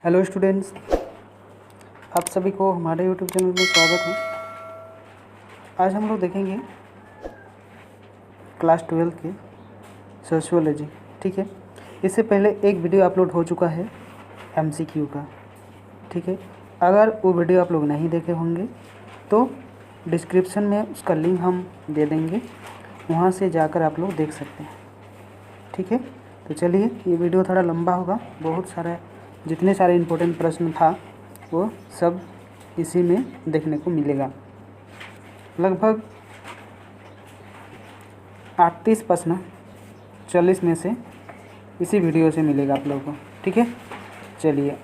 Hello students, आप सभी को हमारे यूट्यूब चैनल में स्वागत है। आज हम लोग देखेंगे क्लास 12 के सोशियोलॉजी। ठीक है, इससे पहले एक वीडियो अपलोड हो चुका है MCQ का। ठीक है, अगर वो वीडियो आप लोग नहीं देखे होंगे तो डिस्क्रिप्शन में उसका लिंक हम दे देंगे, वहाँ से जाकर आप लोग देख सकते हैं। ठीक है, तो चलिए, ये वीडियो थोड़ा लंबा होगा। बहुत सारा जितने सारे इम्पोर्टेंट प्रश्न था वो सब इसी में देखने को मिलेगा। लगभग 38 प्रश्न 40 में से इसी वीडियो से मिलेगा आप लोगों को। ठीक है, चलिए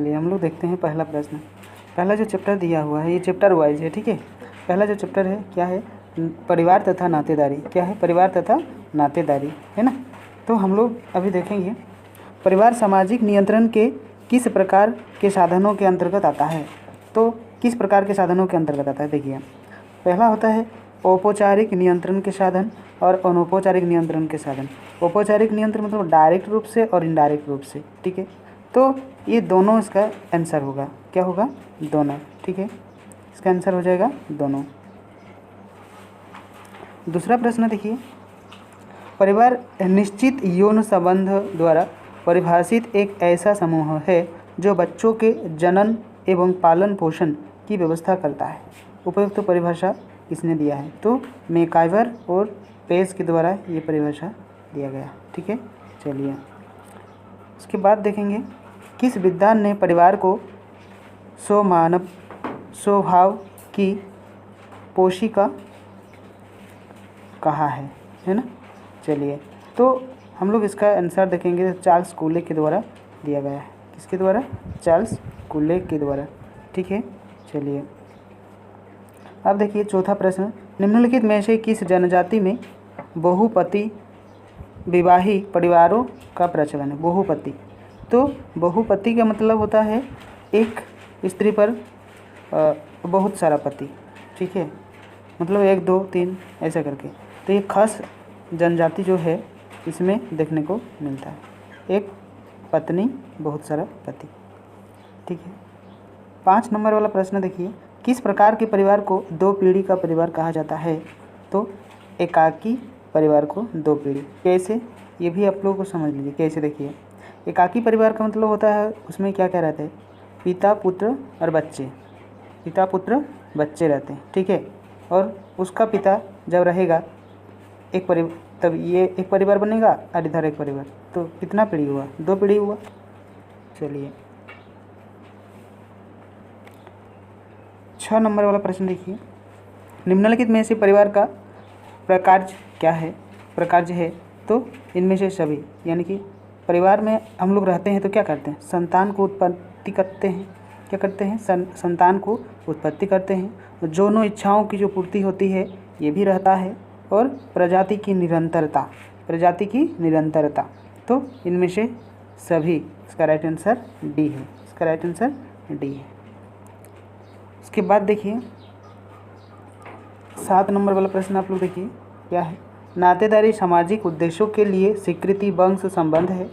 हम लोग देखते हैं पहला प्रश्न। पहला जो चैप्टर दिया हुआ है ये चैप्टर वाइज है। ठीक है, पहला जो चैप्टर है क्या है? परिवार तथा नातेदारी। क्या है? परिवार तथा नातेदारी, है ना। तो हम लोग अभी देखेंगे परिवार सामाजिक नियंत्रण के किस प्रकार के साधनों के अंतर्गत आता है। तो किस प्रकार के साधनों के अंतर्गत आता है, देखिए पहला होता है औपचारिक नियंत्रण के साधन और अनौपचारिक नियंत्रण के साधन। औपचारिक नियंत्रण मतलब डायरेक्ट रूप से और इनडायरेक्ट रूप से। ठीक है, तो ये दोनों इसका आंसर होगा। क्या होगा? दोनों। ठीक है, इसका आंसर हो जाएगा दोनों। दूसरा प्रश्न देखिए, परिवार निश्चित यौन संबंध द्वारा परिभाषित एक ऐसा समूह है जो बच्चों के जनन एवं पालन पोषण की व्यवस्था करता है। उपयुक्त परिभाषा किसने दिया है? तो मैकाइवर और पेज के द्वारा ये परिभाषा दिया गया। ठीक है, चलिए उसके बाद देखेंगे किस विद्वान ने परिवार को स्वमानव स्वभाव की पोशिका कहा है ना। चलिए, तो हम लोग इसका आंसर देखेंगे चार्ल्स कूले के द्वारा दिया गया है। किसके द्वारा? चार्ल्स कूले के द्वारा। ठीक है, चलिए अब देखिए चौथा प्रश्न, निम्नलिखित में से किस जनजाति में बहुपति विवाही परिवारों का प्रचलन है? बहुपति, तो बहुपति का मतलब होता है एक स्त्री पर बहुत सारा पति। ठीक है, मतलब 1 2 3 ऐसा करके। तो ये खास जनजाति जो है इसमें देखने को मिलता है, एक पत्नी बहुत सारा पति। ठीक है, 5 नंबर वाला प्रश्न देखिए, किस प्रकार के परिवार को 2 पीढ़ी का परिवार कहा जाता है? तो एकाकी परिवार को 2 पीढ़ी। कैसे? ये भी आप लोगों को समझ लीजिए कैसे। देखिए, एकाकी परिवार का मतलब होता है उसमें क्या क्या रहता है? पिता पुत्र और बच्चे, पिता पुत्र बच्चे रहते हैं। ठीक है, और उसका पिता जब रहेगा एक परिवार, तब ये एक परिवार बनेगा और इधर एक परिवार, तो कितना पीढ़ी हुआ? 2 पीढ़ी हुआ। चलिए 6 नंबर वाला प्रश्न देखिए, निम्नलिखित में से परिवार का प्रकार्य क्या है? प्रकार्य है तो इनमें से सभी, यानी कि परिवार में हम लोग रहते हैं तो क्या करते हैं? संतान को उत्पत्ति करते हैं। क्या करते हैं? संतान को उत्पत्ति करते हैं। दोनों इच्छाओं की जो पूर्ति होती है ये भी रहता है, और प्रजाति की निरंतरता, प्रजाति की निरंतरता, तो इनमें से सभी। इसका राइट आंसर डी है। इसका राइट आंसर डी है। उसके बाद देखिए 7 नंबर वाला प्रश्न आप लोग देखिए क्या है? नातेदारी सामाजिक उद्देश्यों के लिए स्वीकृति वंश संबंध है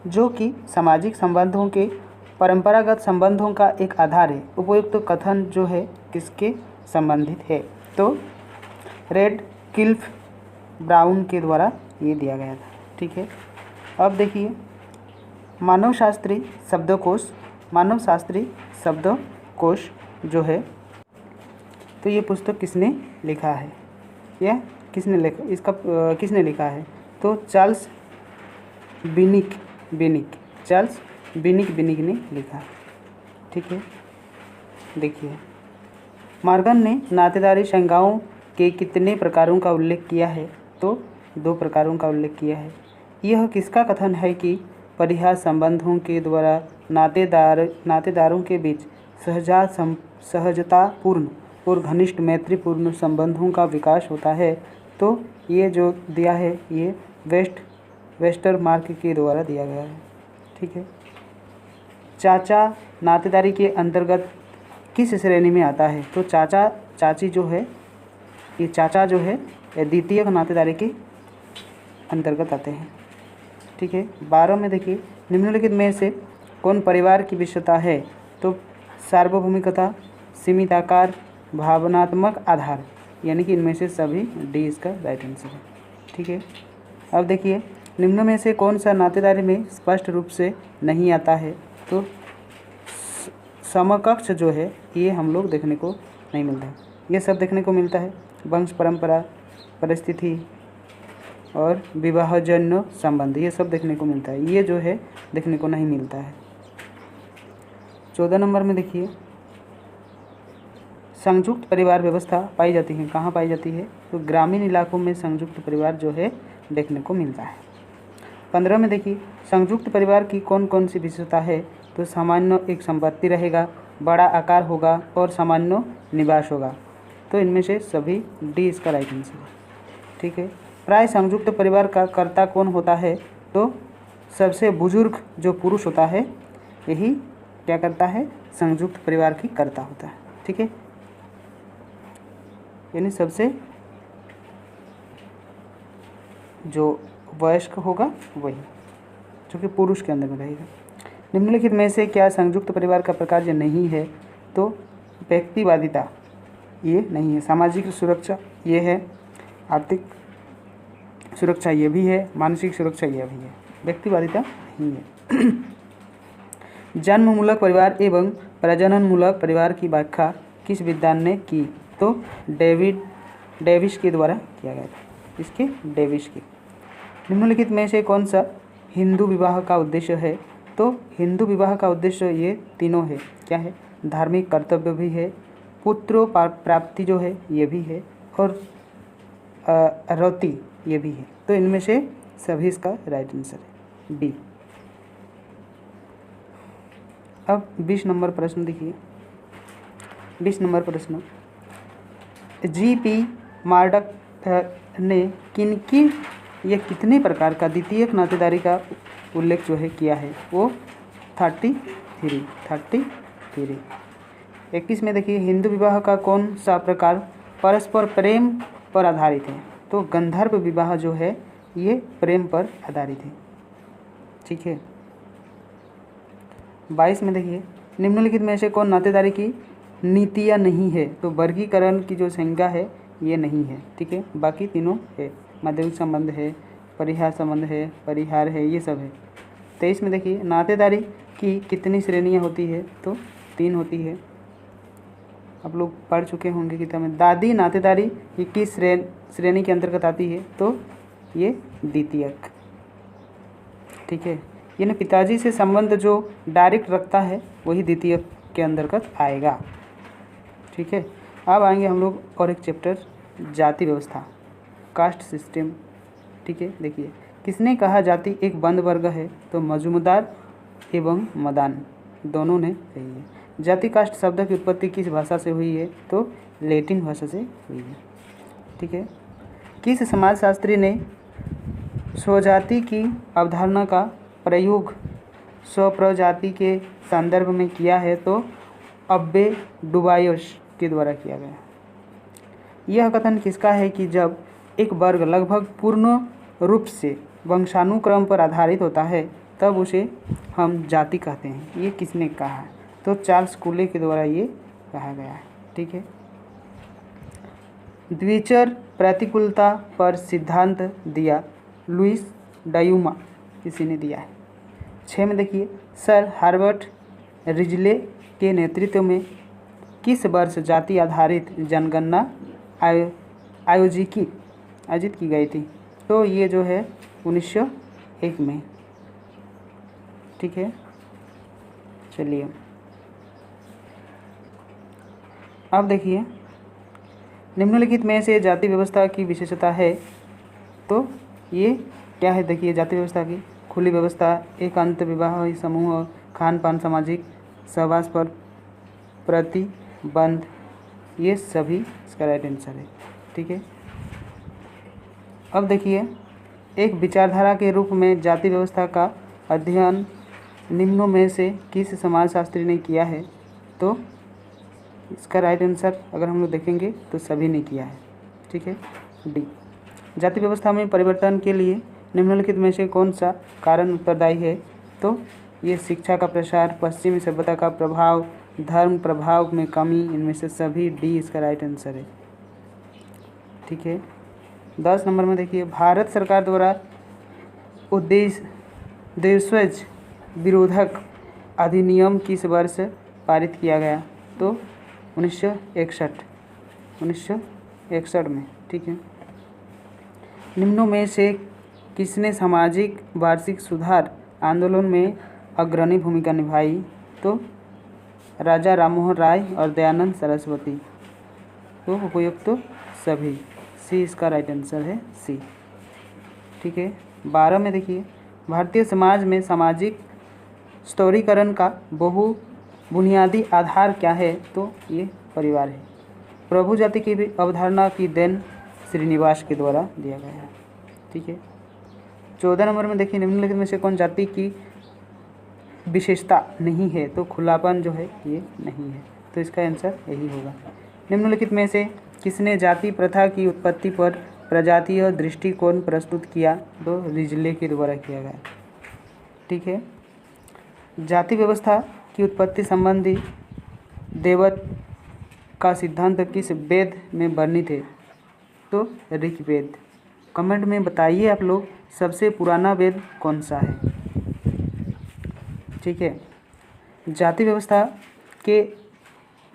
जो कि सामाजिक संबंधों के परंपरागत संबंधों का एक आधार है। उपयुक्त कथन जो है किसके संबंधित है? तो रेड किल्फ ब्राउन के द्वारा ये दिया गया था। ठीक है, अब देखिए मानवशास्त्री शब्दकोश, मानवशास्त्री शब्दकोश जो है, तो ये पुस्तक किसने लिखा है? यह किसने लिखा? इसका किसने लिखा है? तो चार्ल्स बिनिक, चार्ल्स बिनिक ने लिखा। ठीक है, देखिए मॉर्गन ने नातेदारी संज्ञाओं के कितने प्रकारों का उल्लेख किया है? तो 2 प्रकारों का उल्लेख किया है। यह किसका कथन है कि परिहार संबंधों के द्वारा नातेदारों के बीच सहजतापूर्ण और घनिष्ठ मैत्रीपूर्ण संबंधों का विकास होता है? तो ये जो दिया है ये वेस्टरमार्क के द्वारा दिया गया है। ठीक है, चाचा नातेदारी के अंतर्गत किस श्रेणी में आता है? तो चाचा चाची जो है, ये चाचा जो है द्वितीयक नातेदारी के अंतर्गत आते हैं। ठीक है। 12 में देखिए, निम्नलिखित में से कौन परिवार की विशेषता है? तो सार्वभौमिकता, सीमित आकार, भावनात्मक आधार, यानी कि इनमें से सभी डी इसका राइट आंसर है। ठीक है। अब देखिए, निम्न में से कौन सा नातेदारी में स्पष्ट रूप से नहीं आता है? तो समकक्ष जो है ये हम लोग देखने को नहीं मिलता है। ये सब देखने को मिलता है वंश परंपरा, परिस्थिति और विवाहजन्य संबंध, ये सब देखने को मिलता है। ये जो है देखने को नहीं मिलता है। 14 नंबर में देखिए, संयुक्त परिवार व्यवस्था पाई जाती है, कहाँ पाई जाती है? तो ग्रामीण इलाकों में संयुक्त परिवार जो है देखने को मिलता है। 15 में देखिए, संयुक्त परिवार की कौन कौन सी विशेषता है? तो सामान्य एक संपत्ति रहेगा, बड़ा आकार होगा और सामान्य निवास होगा। तो इनमें से सभी डी इसका राइट आंसर है। ठीक है। प्राय संयुक्त परिवार का कर्ता कौन होता है? तो सबसे बुजुर्ग जो पुरुष होता है यही क्या करता है? संयुक्त परिवार की कर्ता होता है। ठीक है। यानी सबसे जो वयस्क होगा वही, जो कि पुरुष के अंदर में रहेगा। निम्नलिखित में से क्या संयुक्त परिवार का प्रकार जो नहीं है? तो व्यक्तिवादिता ये नहीं है, सामाजिक सुरक्षा ये है, आर्थिक सुरक्षा ये भी है, मानसिक सुरक्षा ये भी है, व्यक्तिवादिता नहीं है। जन्ममूलक परिवार एवं प्रजननमूलक परिवार की व्याख्या किस विद्वान ने की? तो डेविस के द्वारा किया गया था, इसके डेविस के। निम्नलिखित में से कौन सा हिंदू विवाह का उद्देश्य है? तो हिंदू विवाह का उद्देश्य ये तीनों है। क्या है? धार्मिक कर्तव्य भी है, पुत्र प्राप्ति जो है ये भी है, और रति ये भी है। तो इनमें से सभी इसका राइट आंसर है डी। अब 20 नंबर प्रश्न देखिए। 20 नंबर प्रश्न, जी.पी. मार्डक ने कितने प्रकार का द्वितीयक नातेदारी का उल्लेख जो है किया है? वो 33। 21 में देखिए, हिंदू विवाह का कौन सा प्रकार परस्पर प्रेम पर आधारित है? तो गंधर्व विवाह जो है ये प्रेम पर आधारित है। ठीक है। 22 में देखिए, निम्नलिखित में से कौन नातेदारी की नीतियाँ नहीं है? तो वर्गीकरण की जो संज्ञा है ये नहीं है। ठीक है। बाकी तीनों है, माध्यमिक संबंध है, परिहार संबंध है, परिहार है, ये सब है। 23 में देखिए, नातेदारी की कितनी श्रेणियाँ होती है? तो 3 होती है। आप लोग पढ़ चुके होंगे किताब में। दादी नातेदारी ये किस श्रेणी के अंतर्गत आती है? तो ये द्वितीयक। ठीक है। यानी पिताजी से संबंध जो डायरेक्ट रखता है वही द्वितीयक के अंतर्गत आएगा। ठीक है। अब आएंगे हम लोग और एक चैप्टर, जाति व्यवस्था, कास्ट सिस्टम। ठीक है। देखिए, किसने कहा जाति एक बंद वर्ग है? तो मजूमदार एवं मदान दोनों ने कही है। जाति कास्ट शब्द की उत्पत्ति किस भाषा से हुई है? तो लैटिन भाषा से हुई है। ठीक है। किस समाजशास्त्री ने स्वजाति की अवधारणा का प्रयोग स्वप्रजाति के संदर्भ में किया है? तो अब्बे डुबायोस के द्वारा किया गया। यह कथन किसका है कि जब एक वर्ग लगभग पूर्ण रूप से वंशानुक्रम पर आधारित होता है तब उसे हम जाति कहते हैं? ये किसने कहा है? तो चार्ल्स कूले के द्वारा ये कहा गया है। ठीक है। द्विचर प्रतिकूलता पर सिद्धांत दिया लुइस डायूमा किसी ने दिया है। 6 में देखिए, सर हार्बर्ट रिजले के नेतृत्व में किस वर्ष जाति आधारित जनगणना आयोजित की गई थी? तो ये जो है 1901 में। ठीक है। चलिए अब देखिए, निम्नलिखित में से जाति व्यवस्था की विशेषता है तो ये क्या है? देखिए, जाति व्यवस्था की खुली व्यवस्था, एकांत विवाह समूह, खान पान, सामाजिक सहवास पर प्रतिबंध, ये सभी इसका राइट आंसर है। ठीक है। अब देखिए, एक विचारधारा के रूप में जाति व्यवस्था का अध्ययन निम्नों में से किस समाजशास्त्री ने किया है? तो इसका राइट आंसर अगर हम लोग देखेंगे तो सभी ने किया है। ठीक है, डी। जाति व्यवस्था में परिवर्तन के लिए निम्नलिखित में से कौन सा कारण उत्तरदायी है? तो ये शिक्षा का प्रसार, पश्चिमी सभ्यता का प्रभाव, धर्म प्रभाव में कमी, इनमें से सभी डी इसका राइट आंसर है। ठीक है। 10 नंबर में देखिए, भारत सरकार द्वारा देशज विरोधक अधिनियम किस वर्ष पारित किया गया? तो 1961 में। ठीक है। निम्नों में से किसने सामाजिक वार्षिक सुधार आंदोलन में अग्रणी भूमिका निभाई? तो राजा राममोहन राय और दयानंद सरस्वती। तो उपयुक्त तो सभी, सी इसका राइट आंसर है, सी। ठीक है। 12 में देखिए, भारतीय समाज में सामाजिक स्तरीकरण का बुनियादी आधार क्या है? तो ये परिवार है। प्रभु जाति की भी अवधारणा की देन श्रीनिवास के द्वारा दिया गया है। ठीक है। 14 नंबर में देखिए, निम्नलिखित में से कौन जाति की विशेषता नहीं है? तो खुलापन जो है ये नहीं है, तो इसका आंसर यही होगा। निम्नलिखित में से किसने जाति प्रथा की उत्पत्ति पर प्रजातीय दृष्टिकोण प्रस्तुत किया? तो रिजले के द्वारा किया गया। ठीक है। जाति व्यवस्था की उत्पत्ति संबंधी देवत का सिद्धांत किस वेद में वर्णित है? तो ऋग्वेद। कमेंट में बताइए आप लोग सबसे पुराना वेद कौन सा है। ठीक है। जाति व्यवस्था के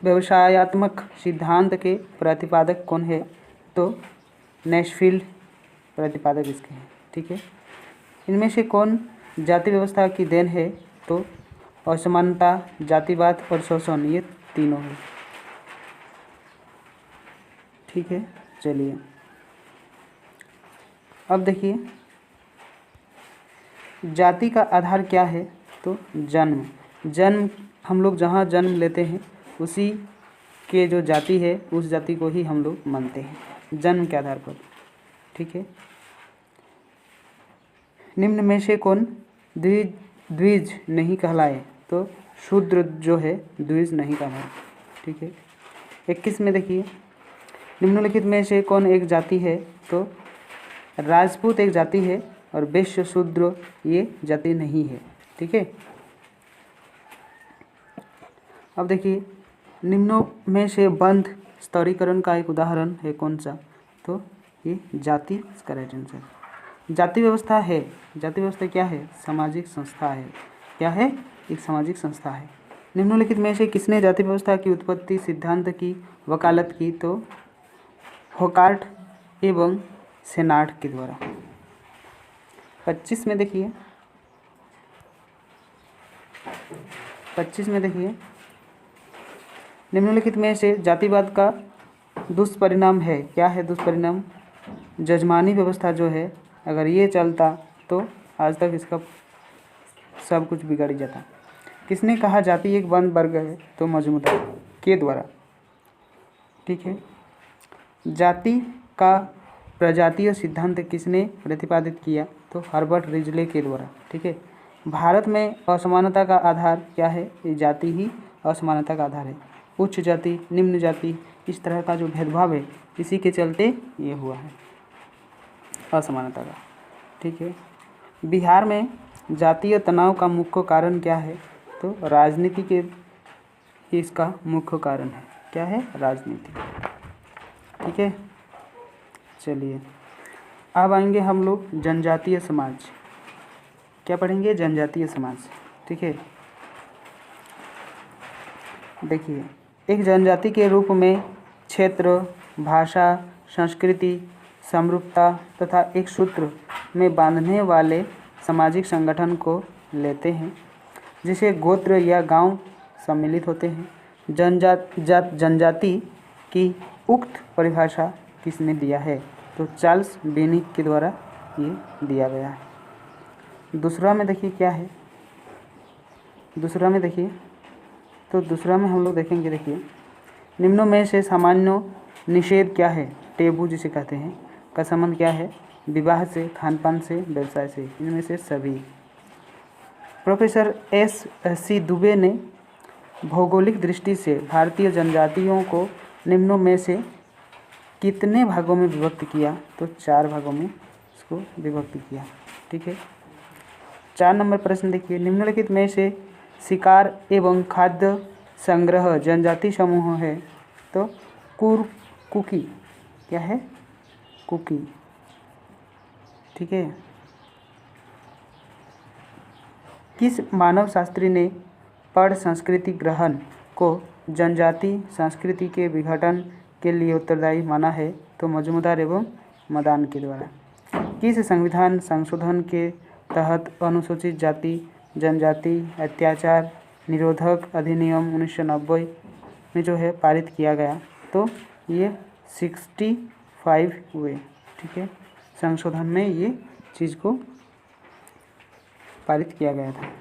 व्यवसायात्मक सिद्धांत के प्रतिपादक कौन है? तो नैशफील्ड प्रतिपादक इसके हैं। ठीक है। इनमें से कौन जाति व्यवस्था की देन है? तो असमानता, जातिवाद और शोषण, ये तीनों हैं। ठीक है। चलिए अब देखिए, जाति का आधार क्या है? तो जन्म हम लोग जहाँ जन्म लेते हैं उसी के जो जाति है उस जाति को ही हम लोग मानते हैं जन्म के आधार पर। ठीक है। निम्न में से कौन द्विज नहीं कहलाए? तो शूद्र जो है द्विज नहीं कहलाए। ठीक है। 21 में देखिए, निम्नलिखित में से कौन एक जाति है? तो राजपूत एक जाति है और वैश्य शूद्र ये जाति नहीं है। ठीक है। अब देखिए, निम्नों में से बंध स्तरीकरण का एक उदाहरण है कौन सा? तो ये जाति इसका राइट आंसर। जाति व्यवस्था है, जाति व्यवस्था क्या है? सामाजिक संस्था है। क्या है? एक सामाजिक संस्था है। निम्नलिखित में से किसने जाति व्यवस्था की उत्पत्ति सिद्धांत की वकालत की? तो होकार्ट एवं सेनार्ड के द्वारा। 25 में देखिए, 25 में देखिए, निम्नलिखित में से जातिवाद का दुष्परिणाम है। क्या है दुष्परिणाम? जजमानी व्यवस्था जो है, अगर ये चलता तो आज तक इसका सब कुछ बिगड़ ही जाता। किसने कहा जाति एक बंद वर्ग है? तो मजूमदार के द्वारा। ठीक है। जाति का प्रजातीय सिद्धांत किसने प्रतिपादित किया? तो हर्बर्ट रिजले के द्वारा। ठीक है। भारत में असमानता का आधार क्या है? ये जाति ही असमानता का आधार है। उच्च जाति, निम्न जाति, इस तरह का जो भेदभाव है इसी के चलते ये हुआ है असमानता का। ठीक है। बिहार में जातीय तनाव का मुख्य कारण क्या है? तो राजनीति के इसका मुख्य कारण है। क्या है? राजनीति। ठीक है। चलिए अब आएंगे हम लोग जनजातीय समाज। क्या पढ़ेंगे? जनजातीय समाज। ठीक है। देखिए, एक जनजाति के रूप में क्षेत्र, भाषा, संस्कृति, समरूपता तथा एक सूत्र में बांधने वाले सामाजिक संगठन को लेते हैं जिसे गोत्र या गांव सम्मिलित होते हैं। जनजाति की उक्त परिभाषा किसने दिया है? तो चार्ल्स बेनिक के द्वारा ये दिया गया है। दूसरा में देखिए क्या है? दूसरा में देखिए, तो दूसरा में हम लोग देखेंगे। देखिए, निम्नों में से सामान्य निषेध क्या है? टेबू जिसे कहते हैं का संबंध क्या है? विवाह से, खानपान से, व्यवसाय से, इनमें से सभी। Professor S.C. दुबे ने भौगोलिक दृष्टि से भारतीय जनजातियों को निम्नों में से कितने भागों में विभक्त किया? तो 4 भागों में इसको विभक्त किया। ठीक है। 4 नंबर प्रश्न देखिए, निम्नलिखित में से शिकार एवं खाद्य संग्रह जनजाति समूह है। तो कुकी क्या है? कुकी। ठीक है। किस मानव शास्त्री ने पढ़ संस्कृति ग्रहण को जनजाति संस्कृति के विघटन के लिए उत्तरदायी माना है? तो मजूमदार एवं मदान के द्वारा। किस संविधान संशोधन के तहत अनुसूचित जाति जनजाति अत्याचार निरोधक अधिनियम 1990 में जो है पारित किया गया? तो ये 65 हुए। ठीक है। संशोधन में ये चीज़ को पारित किया गया था।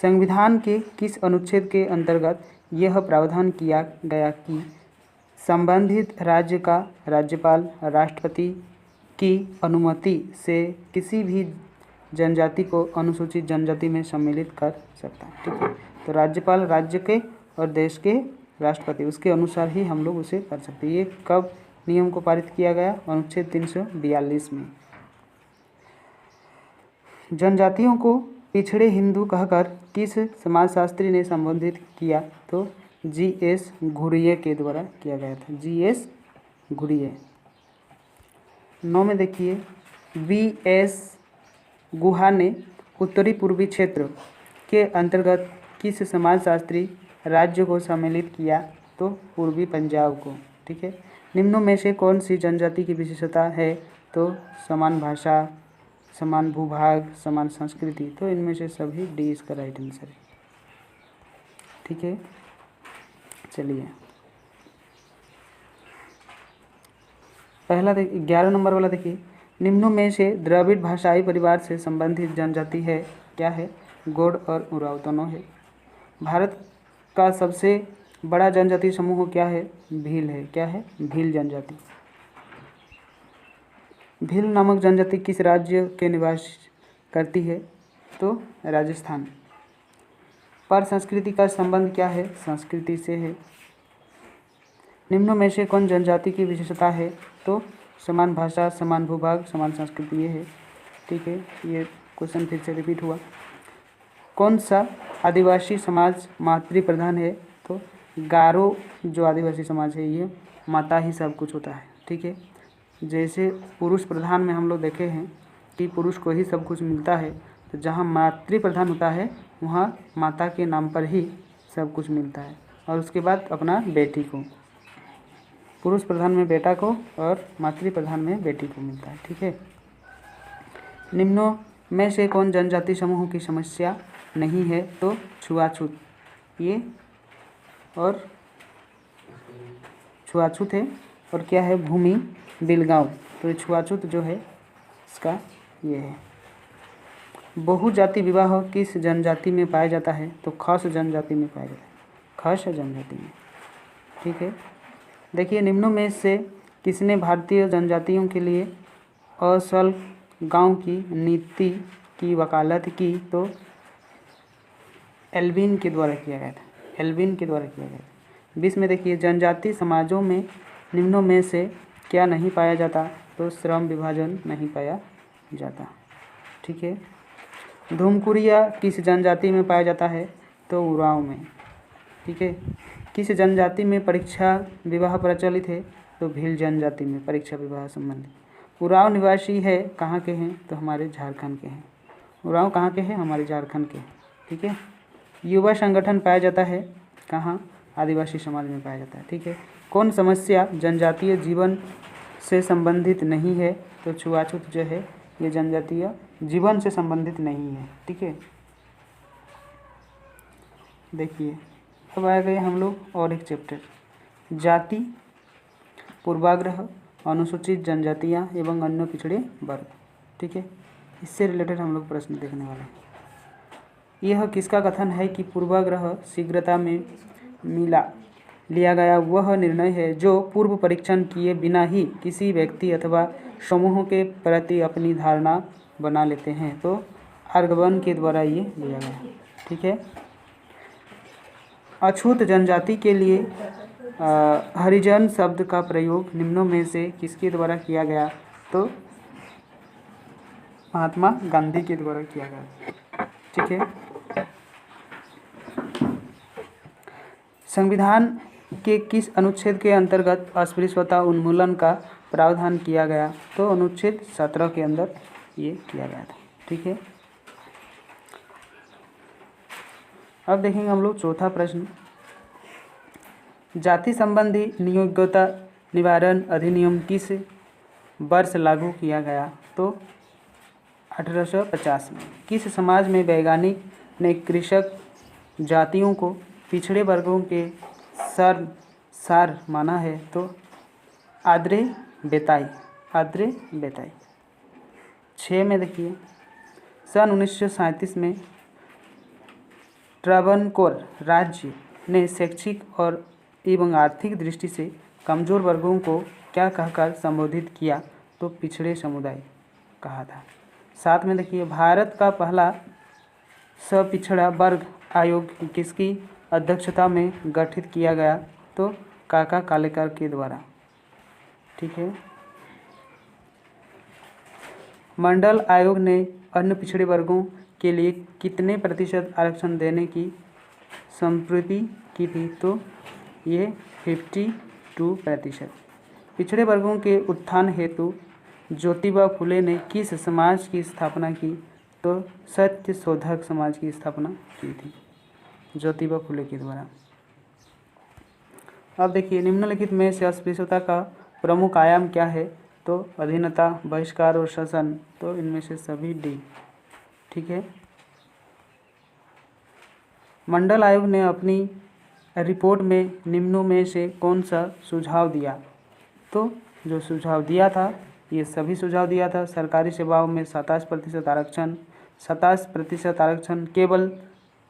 संविधान के किस अनुच्छेद के अंतर्गत यह प्रावधान किया गया कि संबंधित राज्य का राज्यपाल राष्ट्रपति की अनुमति से किसी भी जनजाति को अनुसूचित जनजाति में सम्मिलित कर सकता है? ठीक है। तो राज्यपाल राज्य के और देश के राष्ट्रपति उसके अनुसार ही हम लोग उसे कर सकते हैं। ये कब नियम को पारित किया गया? अनुच्छेद 342 में। जनजातियों को पिछड़े हिंदू कहकर किस समाजशास्त्री ने संबोधित किया? तो जी.एस. घुरिये के द्वारा किया गया था। जी.एस. घुरिये। 9 में देखिए, V.S. गुहा ने उत्तरी पूर्वी क्षेत्र के अंतर्गत किस समाजशास्त्री राज्य को सम्मिलित किया? तो पूर्वी पंजाब को। ठीक है। निम्नों में से कौन सी जनजाति की विशेषता है? तो समान भाषा समान भूभाग समान संस्कृति। तो इनमें से सभी डी इसका राइट आंसर है। ठीक है। चलिए पहला 11 नंबर वाला देखिए, निम्नों में से द्रविड़ भाषाई परिवार से संबंधित जनजाति है? क्या है? गोंड और उरांव दोनों है। भारत का सबसे बड़ा जनजाति समूह क्या है? भील है। क्या है? भील जनजाति। भील नामक जनजाति किस राज्य के निवास करती है? तो राजस्थान। पर संस्कृति का संबंध क्या है? संस्कृति से है। निम्नों में से कौन जनजाति की विशेषता है? तो समान भाषा समान भूभाग समान संस्कृति ये है। ठीक है। ये क्वेश्चन फिर से रिपीट हुआ। कौन सा आदिवासी समाज मातृ प्रधान है? तो गारो जो आदिवासी समाज है ये माता ही सब कुछ होता है। ठीक है। जैसे पुरुष प्रधान में हम लोग देखे हैं कि पुरुष को ही सब कुछ मिलता है, तो जहाँ मातृ प्रधान होता है वहाँ माता के नाम पर ही सब कुछ मिलता है, और उसके बाद अपना बेटी को। पुरुष प्रधान में बेटा को और मातृ प्रधान में बेटी को मिलता है। ठीक है। निम्नों में से कौन जनजाति समूह की समस्या नहीं है? तो छुआछूत। ये और छुआछूत है। और क्या है? भूमि बिलगांव। तो ये छुआछूत जो है इसका ये है। बहुजाति विवाह किस जनजाति में पाया जाता है? तो खस जनजाति में पाया जाता है। खस जनजाति में। ठीक है। देखिए, निम्नों में से किसने भारतीय जनजातियों के लिए असल गांव की नीति की वकालत की? तो एल्विन के द्वारा किया गया था। एल्विन के द्वारा किया गया था। 20 में देखिए, जनजाति समाजों में निम्नों में से क्या नहीं पाया जाता? तो श्रम विभाजन नहीं पाया जाता। ठीक है। धूमकुरिया किस जनजाति में पाया जाता है? तो उरांव में। ठीक है। किस जनजाति में परीक्षा विवाह प्रचलित है? तो भील जनजाति में परीक्षा विवाह संबंधित। उरांव निवासी है कहाँ के हैं? तो हमारे झारखंड के हैं। उरांव कहाँ के हैं? हमारे झारखंड के। ठीक है। युवा संगठन पाया जाता है कहाँ? आदिवासी समाज में पाया जाता है। ठीक है। कौन समस्या जनजातीय जीवन से संबंधित नहीं है? तो छुआछूत जो है ये जनजातीय जीवन से संबंधित नहीं है। ठीक है। देखिए, अब आ गए हम लोग और एक चैप्टर, जाति पूर्वाग्रह अनुसूचित जनजातियाँ एवं अन्य पिछड़े वर्ग। ठीक है। इससे रिलेटेड हम लोग प्रश्न देखने वाले हैं। यह किसका कथन है कि पूर्वाग्रह शीघ्रता में लिया गया वह निर्णय है जो पूर्व परीक्षण किए बिना ही किसी व्यक्ति अथवा समूह के प्रति अपनी धारणा बना लेते हैं? तो आर्गवन के द्वारा ये लिया गया। ठीक है। अछूत जनजाति के लिए हरिजन शब्द का प्रयोग निम्नों में से किसके द्वारा किया गया? तो महात्मा गांधी के द्वारा किया गया। ठीक है। संविधान के किस अनुच्छेद के अंतर्गत अस्पृश्यता उन्मूलन का प्रावधान किया गया? तो अनुच्छेद 17 के अंदर ये किया गया था। ठीक है। अब देखेंगे हम लोग चौथा प्रश्न, जाति संबंधी नियोक्ता निवारण अधिनियम किस वर्ष लागू किया गया? तो 1850 में। किस समाज में वैज्ञानिक ने कृषक जातियों को पिछड़े वर्गों के सार माना है? तो आद्रे बेताई। 6 में देखिए, सन 1937 में ट्रावनकोर राज्य ने शैक्षिक और एवं आर्थिक दृष्टि से कमजोर वर्गों को क्या कहकर संबोधित किया? तो पिछड़े समुदाय कहा था। 7 में देखिए, भारत का पहला पिछड़ा वर्ग आयोग किसकी अध्यक्षता में गठित किया गया? तो काका कालेकर के द्वारा। ठीक है। मंडल आयोग ने अन्य पिछड़े वर्गों के लिए कितने प्रतिशत आरक्षण देने की संप्रति की थी? तो ये 52%। पिछड़े वर्गों के उत्थान हेतु ज्योतिबा फुले ने किस समाज की स्थापना की? तो सत्य शोधक समाज की स्थापना की थी ज्योतिबा फुले के द्वारा। अब देखिए, निम्नलिखित में से अस्पृश्यता का प्रमुख आयाम क्या है? तो अधीनता, बहिष्कार और शासन। तो इनमें से सभी डी। ठीक है। मंडल आयोग ने अपनी रिपोर्ट में निम्नों में से कौन सा सुझाव दिया? तो जो सुझाव दिया था, ये सभी सुझाव दिया था। सरकारी सेवाओं में 27% आरक्षण, 27% आरक्षण केवल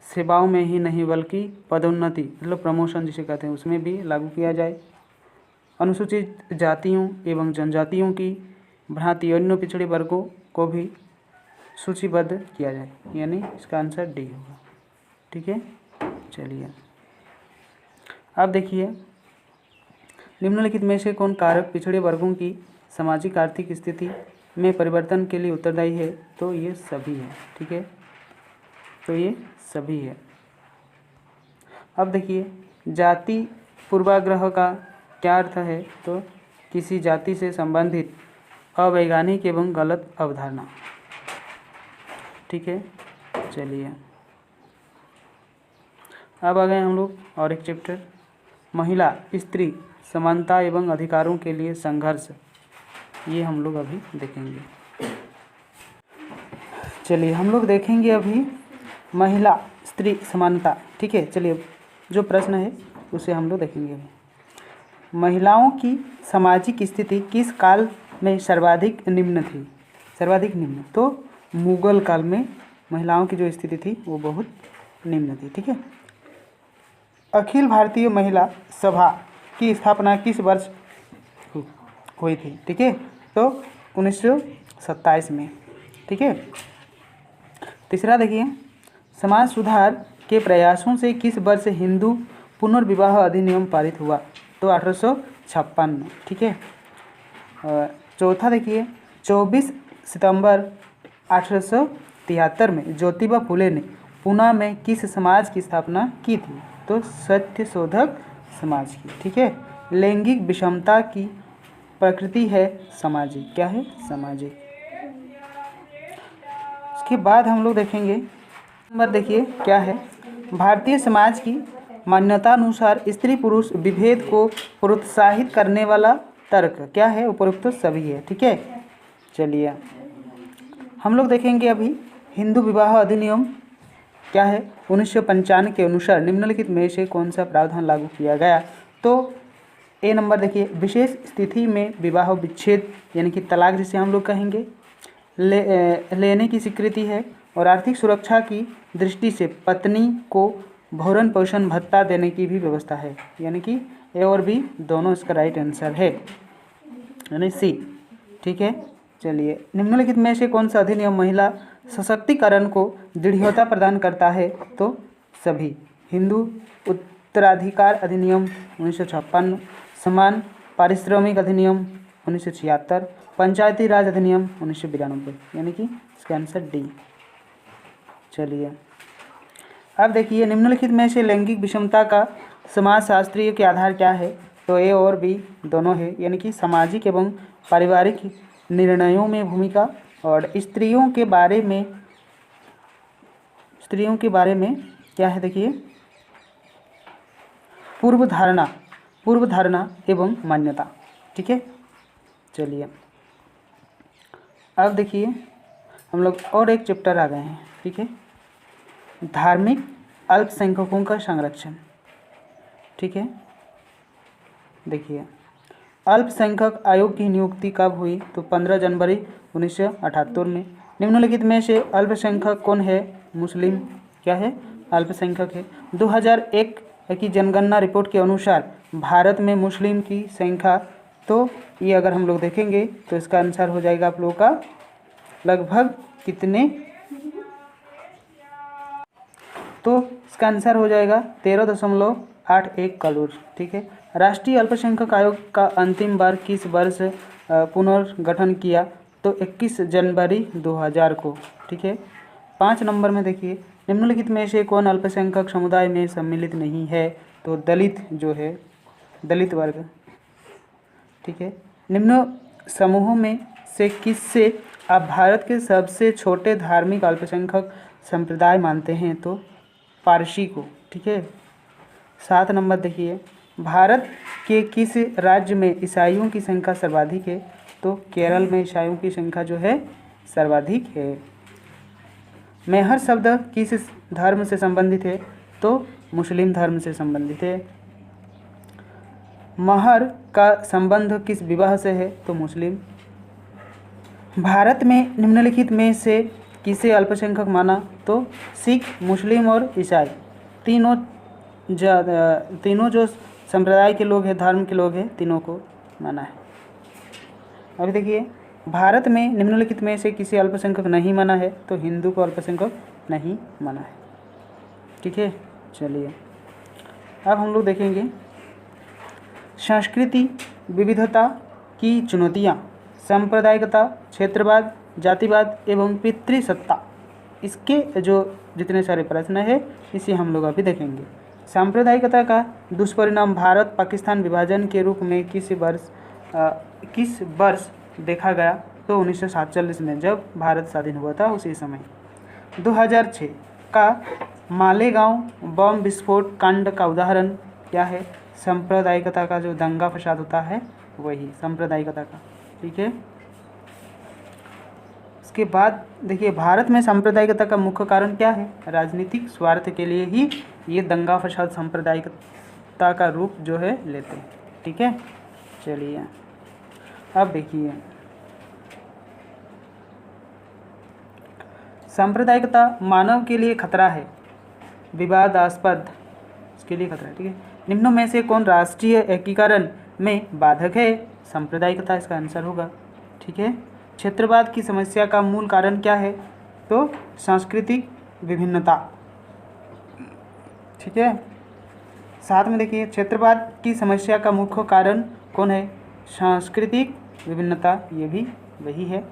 सेवाओं में ही नहीं बल्कि पदोन्नति मतलब प्रमोशन जिसे कहते हैं उसमें भी लागू किया जाए। अनुसूचित जातियों एवं जनजातियों की भांति अन्य पिछड़े वर्गों को भी सूचीबद्ध किया जाए, यानी इसका आंसर डी होगा। ठीक है। चलिए, अब देखिए, निम्नलिखित में से कौन कारक पिछड़े वर्गों की सामाजिक आर्थिक स्थिति में परिवर्तन के लिए उत्तरदायी है? तो ये सभी है। ठीक है। तो ये सभी है। अब देखिए, जाति पूर्वाग्रह का क्या अर्थ है? तो किसी जाति से संबंधित अवैज्ञानिक एवं गलत अवधारणा। ठीक है। चलिए, अब आ गए हम लोग और एक चैप्टर, महिला स्त्री समानता एवं अधिकारों के लिए संघर्ष। ये हम लोग अभी देखेंगे। चलिए, हम लोग देखेंगे अभी महिला स्त्री समानता। ठीक है। चलिए, जो प्रश्न है उसे हम लोग देखेंगे अभी। महिलाओं की सामाजिक स्थिति किस काल में सर्वाधिक निम्न थी? सर्वाधिक निम्न तो मुगल काल में महिलाओं की जो स्थिति थी वो बहुत निम्न थी। ठीक है। अखिल भारतीय महिला सभा की स्थापना किस वर्ष हुई थी? ठीक है। तो 1927 में। ठीक है। तीसरा देखिए, समाज सुधार के प्रयासों से किस वर्ष हिंदू पुनर्विवाह अधिनियम पारित हुआ? तो 1856 में। ठीक है। चौथा देखिए, 24 सितंबर 1873 में ज्योतिबा फुले ने पुणे में किस समाज की स्थापना की थी? तो सत्य शोधक समाज की। ठीक है। लैंगिक विषमता की प्रकृति है सामाजिक। क्या है? सामाजिक। उसके बाद हम लोग देखेंगे नंबर, देखिए क्या है, भारतीय समाज की मान्यता अनुसार स्त्री पुरुष विभेद को प्रोत्साहित करने वाला तर्क क्या है? उपरोक्त सभी है। ठीक है। चलिए, हम लोग देखेंगे अभी हिंदू विवाह अधिनियम क्या है? 1995 के अनुसार निम्नलिखित में से कौन सा प्रावधान लागू किया गया? तो ए नंबर देखिए, विशेष स्थिति में विवाह विच्छेद यानी कि तलाक जिसे हम लोग कहेंगे लेने की स्वीकृति है, और आर्थिक सुरक्षा की दृष्टि से पत्नी को भरण पोषण भत्ता देने की भी व्यवस्था है, यानी कि ए और बी दोनों इसका राइट आंसर है, यानी सी। ठीक है। चलिए, निम्नलिखित में से कौन सा अधिनियम महिला सशक्तिकरण को दृढ़ता प्रदान करता है? तो सभी। हिंदू उत्तराधिकार अधिनियम 1956, समान पारिश्रमिक अधिनियम 1976, पंचायती राज अधिनियम 1992, यानी कि इसका आंसर डी। चलिए अब देखिए, निम्नलिखित में से लैंगिक विषमता का समाजशास्त्रीय के आधार क्या है? तो ए और बी दोनों है, यानी कि सामाजिक एवं पारिवारिक निर्णयों में भूमिका, और स्त्रियों के बारे में क्या है? देखिए, पूर्व धारणा एवं मान्यता। ठीक है, चलिए अब देखिए हम लोग और एक चैप्टर आ गए हैं। ठीक है, धार्मिक अल्पसंख्यकों का संरक्षण। ठीक है, देखिए अल्पसंख्यक आयोग की नियुक्ति कब हुई? तो 15 जनवरी 1978 में। निम्नलिखित में से अल्पसंख्यक कौन है? मुस्लिम क्या है? अल्पसंख्यक है। 2001 की जनगणना रिपोर्ट के अनुसार भारत में मुस्लिम की संख्या, तो ये अगर हम लोग देखेंगे तो इसका आंसर हो जाएगा आप लोगों का लगभग कितने? तो इसका आंसर हो जाएगा 13.81 करोड़। ठीक है, राष्ट्रीय अल्पसंख्यक आयोग का अंतिम बार किस वर्ष पुनर्गठन किया? तो 21 जनवरी 2000 को। ठीक है, 5 नंबर में देखिए, निम्नलिखित में से कौन अल्पसंख्यक समुदाय में सम्मिलित नहीं है? तो दलित जो है, दलित वर्ग। ठीक है, निम्न समूहों में से किससे आप भारत के सबसे छोटे धार्मिक अल्पसंख्यक संप्रदाय मानते हैं? तो पारसी को। ठीक है, 7 नंबर देखिए, भारत के किस राज्य में ईसाइयों की संख्या सर्वाधिक है? तो केरल में ईसाइयों की संख्या जो है सर्वाधिक है। मेहर शब्द किस धर्म से संबंधित है? तो मुस्लिम धर्म से संबंधित है। महर का संबंध किस विवाह से है? तो मुस्लिम। भारत में निम्नलिखित में से किसे अल्पसंख्यक माना? तो सिख, मुस्लिम और ईसाई तीनों जो संप्रदाय के लोग हैं, धर्म के लोग हैं, तीनों को माना है। अभी देखिए, भारत में निम्नलिखित में से किसी अल्पसंख्यक नहीं माना है? तो हिंदू को अल्पसंख्यक नहीं माना है। ठीक है, चलिए अब हम लोग देखेंगे संस्कृति विविधता की चुनौतियाँ, सांप्रदायिकता, क्षेत्रवाद, जातिवाद एवं पितृसत्ता। इसके जो जितने सारे प्रश्न है इसे हम लोग अभी देखेंगे। सांप्रदायिकता का दुष्परिणाम भारत पाकिस्तान विभाजन के रूप में किस वर्ष देखा गया? तो 1947 में, जब भारत स्वाधीन हुआ था उसी समय। 2006 का मालेगांव बम विस्फोट कांड का उदाहरण क्या है? सांप्रदायिकता का जो दंगा फसाद होता है वही सांप्रदायिकता का। ठीक है, इसके बाद देखिए, भारत में सांप्रदायिकता का मुख्य कारण क्या है? राजनीतिक स्वार्थ के लिए ही ये दंगा फसाद सांप्रदायिकता का रूप जो है लेते हैं। ठीक है, चलिए अब देखिए, सांप्रदायिकता मानव के लिए खतरा है, विवादास्पद, इसके लिए खतरा है। ठीक है, निम्नों में से कौन राष्ट्रीय एकीकरण में बाधक है? सांप्रदायिकता इसका आंसर होगा। ठीक है, क्षेत्रवाद की समस्या का मूल कारण क्या है? तो सांस्कृतिक विभिन्नता। ठीक है, साथ में देखिए, क्षेत्रवाद की समस्या का मुख्य कारण कौन है? सांस्कृतिक विभिन्नता, ये भी वही है।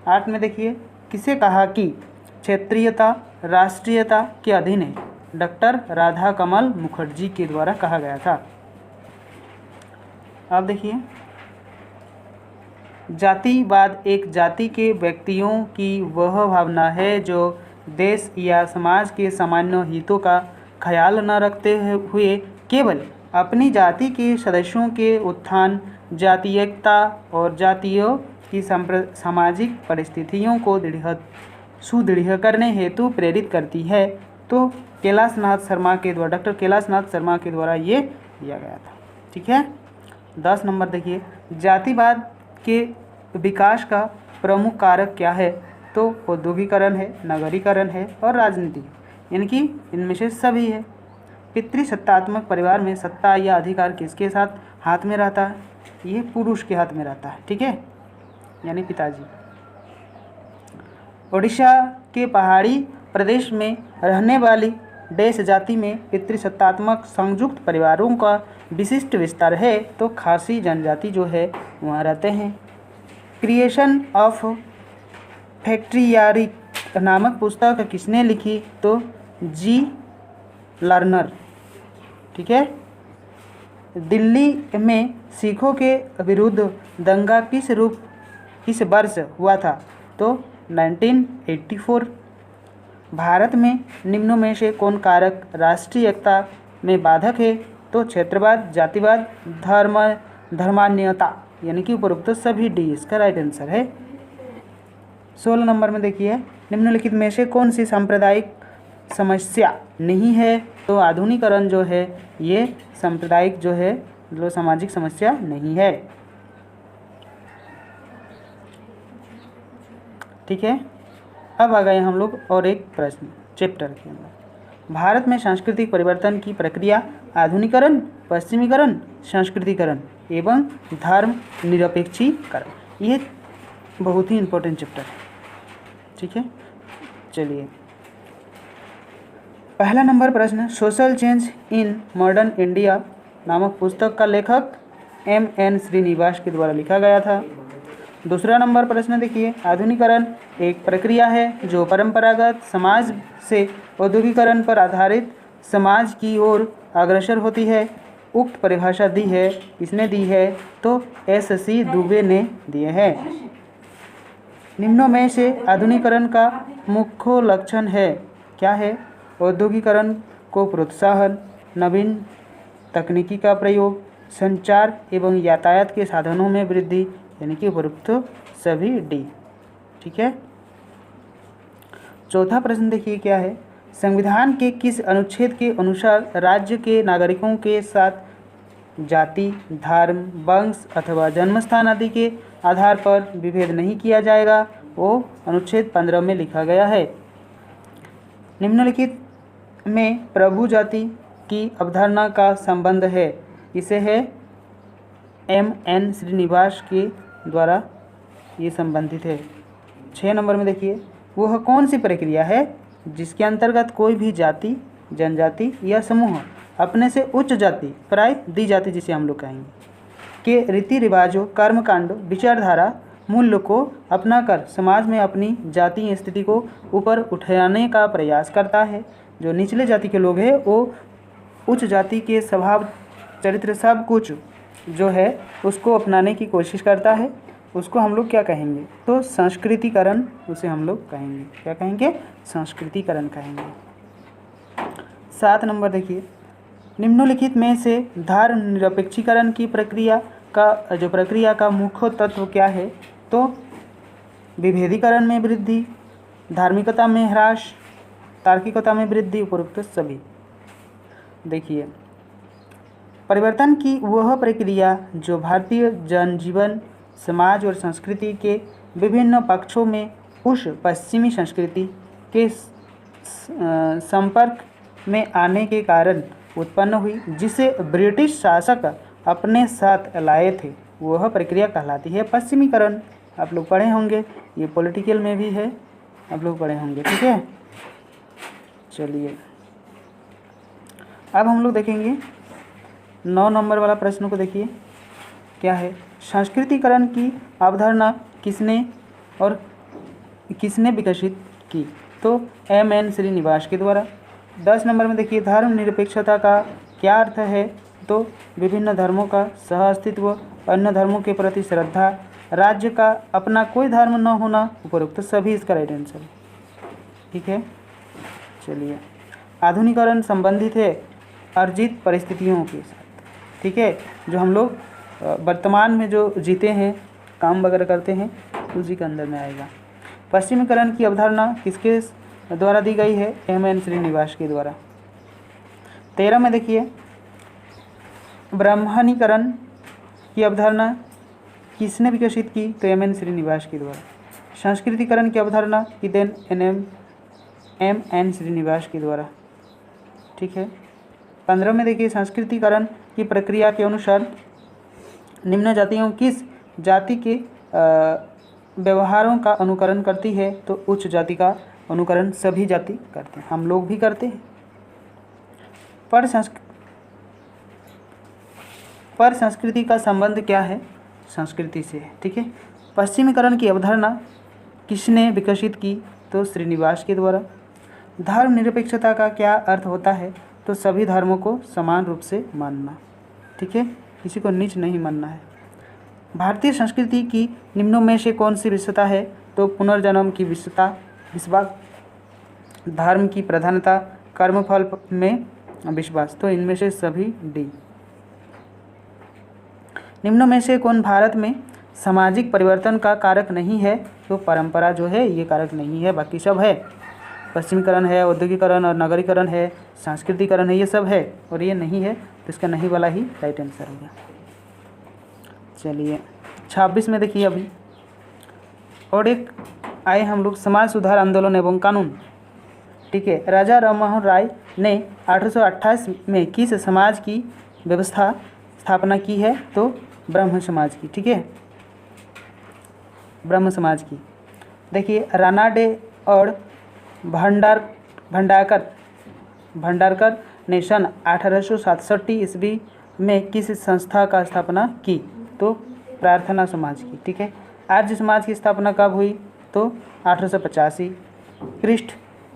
8 में देखिए, किसे कहा कि क्षेत्रीयता राष्ट्रीयता के अधीन है? डॉक्टर राधाकमल मुखर्जी के द्वारा कहा गया था। अब देखिए, जातिवाद एक जाति के व्यक्तियों की वह भावना है जो देश या समाज के सामान्य हितों का ख्याल न रखते हुए केवल अपनी जाति के सदस्यों के उत्थान, जातीयता और जातियों की सामाजिक परिस्थितियों को सुदृढ़ करने हेतु प्रेरित करती है। तो डॉक्टर कैलाशनाथ शर्मा के द्वारा ये दिया गया था। ठीक है, 10 नंबर देखिए, जातिवाद के विकास का प्रमुख कारक क्या है? तो औद्योगिकरण है, नगरीकरण है और राजनीति, यानी कि इनमें से सभी है। पितृसत्तात्मक परिवार में सत्ता या अधिकार किसके साथ हाथ में रहता है? ये पुरुष के हाथ में रहता है। ठीक है, यानी पिताजी। उड़ीसा के पहाड़ी प्रदेश में रहने वाली देश जाति में पितृसत्तात्मक संयुक्त परिवारों का विशिष्ट विस्तार है, तो खासी जनजाति जो है वहाँ रहते हैं। क्रिएशन ऑफ फैक्ट्रियारिक नामक पुस्तक किसने लिखी, तो जी लर्नर। ठीक है। दिल्ली में सिखों के विरुद्ध दंगा किस वर्ष हुआ था, तो 1984। भारत में निम्नों में से कौन कारक राष्ट्रीय एकता में बाधक है, तो क्षेत्रवाद, जातिवाद, धर्मान्यता, यानी कि उपरोक्त सभी डी इसका राइट आंसर है। 16 नंबर में देखिए, निम्नलिखित में से कौन सी सांप्रदायिक समस्या नहीं है, तो आधुनिकीकरण जो है ये सांप्रदायिक जो है जो सामाजिक समस्या नहीं है। ठीक है। अब आ गए हम लोग और एक प्रश्न चैप्टर के अंदर। भारत में सांस्कृतिक परिवर्तन की प्रक्रिया आधुनिकीकरण, पश्चिमीकरण, संस्कृतिकरण एवं धर्म निरपेक्षीकरण, ये बहुत ही इम्पोर्टेंट चैप्टर है। ठीक है। चलिए, पहला नंबर प्रश्न, social change in modern India नामक पुस्तक का लेखक M.N. श्रीनिवास के द्वारा लिखा गया था। दूसरा नंबर प्रश्न देखिए, आधुनिकीकरण एक प्रक्रिया है जो परंपरागत समाज से औद्योगिकरण पर आधारित समाज की ओर अग्रसर होती है। उक्त परिभाषा दी है, किसने दी है, तो S.C. दुबे ने दिए हैं। निम्नों में से आधुनिकीकरण का मुख्य लक्षण है, क्या है, औद्योगिकरण को प्रोत्साहन, नवीन तकनीकी का प्रयोग, संचार एवं यातायात के साधनों में वृद्धि, यानी कि उपरोक्त सभी डी। ठीक है। चौथा प्रश्न देखिए क्या है, संविधान के किस अनुच्छेद के अनुसार राज्य के नागरिकों के साथ जाति, धर्म, वंश अथवा जन्मस्थान आदि के आधार पर विभेद नहीं किया जाएगा, वो अनुच्छेद 15 में लिखा गया है। निम्नलिखित में प्रभु जाति की अवधारणा का संबंध है, इसे है M.N. श्रीनिवास के द्वारा ये संबंधित है। 6 नंबर में देखिए, वह कौन सी प्रक्रिया है जिसके अंतर्गत कोई भी जाति, जनजाति या समूह अपने से उच्च जाति, प्राय दी जाति जिसे हम लोग कहेंगे, के रीति रिवाजों, कर्मकांड, विचारधारा, मूल्य को अपनाकर समाज में अपनी जातीय स्थिति को ऊपर उठाने का प्रयास करता है। जो निचले जाति के लोग हैं वो उच्च जाति के स्वभाव, चरित्र, सब कुछ जो है उसको अपनाने की कोशिश करता है, उसको हम लोग क्या कहेंगे, तो संस्कृतिकरण उसे हम लोग कहेंगे। क्या कहेंगे, संस्कृतिकरण कहेंगे। 7 नंबर देखिए, निम्नलिखित में से धर्म निरपेक्षीकरण की प्रक्रिया का मुख्य तत्व क्या है, तो विभेदीकरण में वृद्धि, धार्मिकता में ह्रास, तार्किकता में वृद्धि, उपरोक्त सभी। देखिए, परिवर्तन की वह प्रक्रिया जो भारतीय जनजीवन, समाज और संस्कृति के विभिन्न पक्षों में उस पश्चिमी संस्कृति के संपर्क में आने के कारण उत्पन्न हुई, जिसे ब्रिटिश शासक अपने साथ लाए थे, वह प्रक्रिया कहलाती है पश्चिमीकरण। आप लोग पढ़े होंगे, ये पॉलिटिकल में भी है, आप लोग पढ़े होंगे। ठीक है। चलिए, अब हम लोग देखेंगे 9 नंबर वाला प्रश्न को। देखिए क्या है, संस्कृतिकरण की अवधारणा किसने विकसित की, तो M.N. श्रीनिवास के द्वारा। 10 नंबर में देखिए, धर्म निरपेक्षता का क्या अर्थ है, तो विभिन्न धर्मों का सह अस्तित्व, अन्य धर्मों के प्रति श्रद्धा, राज्य का अपना कोई धर्म न होना, उपरोक्त सभी इसका राइट आंसर है। ठीक है। चलिए, आधुनिकीकरण संबंधित है अर्जित परिस्थितियों के साथ। ठीक है, जो हम लोग वर्तमान में जो जीते हैं, काम वगैरह करते हैं, उसी के अंदर में आएगा। पश्चिमीकरण की अवधारणा किसके द्वारा दी गई है, M.N. श्रीनिवास के द्वारा। 13 में देखिए, ब्राह्मणीकरण की अवधारणा किसने विकसित की, तो M.N. श्रीनिवास के द्वारा। संस्कृतिकरण की अवधारणा की देन M.N. श्रीनिवास के द्वारा। ठीक है। 15 में देखिए, संस्कृतिकरण की प्रक्रिया के अनुसार निम्न जातियों किस जाति के व्यवहारों का अनुकरण करती है, तो उच्च जाति का अनुकरण सभी जाति करते हैं, हम लोग भी करते हैं। पर संस्कृति का संबंध क्या है? संस्कृति से है, ठीक है। पश्चिमीकरण की अवधारणा किसने विकसित की? तो श्रीनिवास के द्वारा। धर्मनिरपेक्षता का क्या अर्थ होता है? तो सभी धर्मों को समान रूप से मानना, ठीक है, किसी को नीच नहीं मानना है। भारतीय संस्कृति की निम्नों में से कौन सी विशेषता है? तो पुनर्जन्म की विशेषता, विश्वास, धर्म की प्रधानता, कर्मफल में विश्वास। तो इनमें से सभी डी। निम्नों में से कौन भारत में सामाजिक परिवर्तन का कारक नहीं है? तो परंपरा जो है ये कारक नहीं है, बाकी सब है। पश्चिमीकरण है, औद्योगिकरण और नगरीकरण है, सांस्कृतिकरण है, ये सब है और ये नहीं है, तो इसका नहीं वाला ही राइट आंसर होगा। चलिए 26 में देखिए अभी और एक आए हम लोग समाज सुधार आंदोलन एवं कानून, ठीक है। राजा राममोहन राय ने 1828 में किस समाज की व्यवस्था स्थापना की है? तो ब्रह्म समाज की, ठीक है, ब्रह्म समाज की। देखिए रानाडे और भंडारकर ने सन 1867 ईस्वी में किस संस्था का स्थापना की? तो प्रार्थना समाज की, ठीक है। आर्य समाज की स्थापना कब हुई? तो 1885। कृष्ण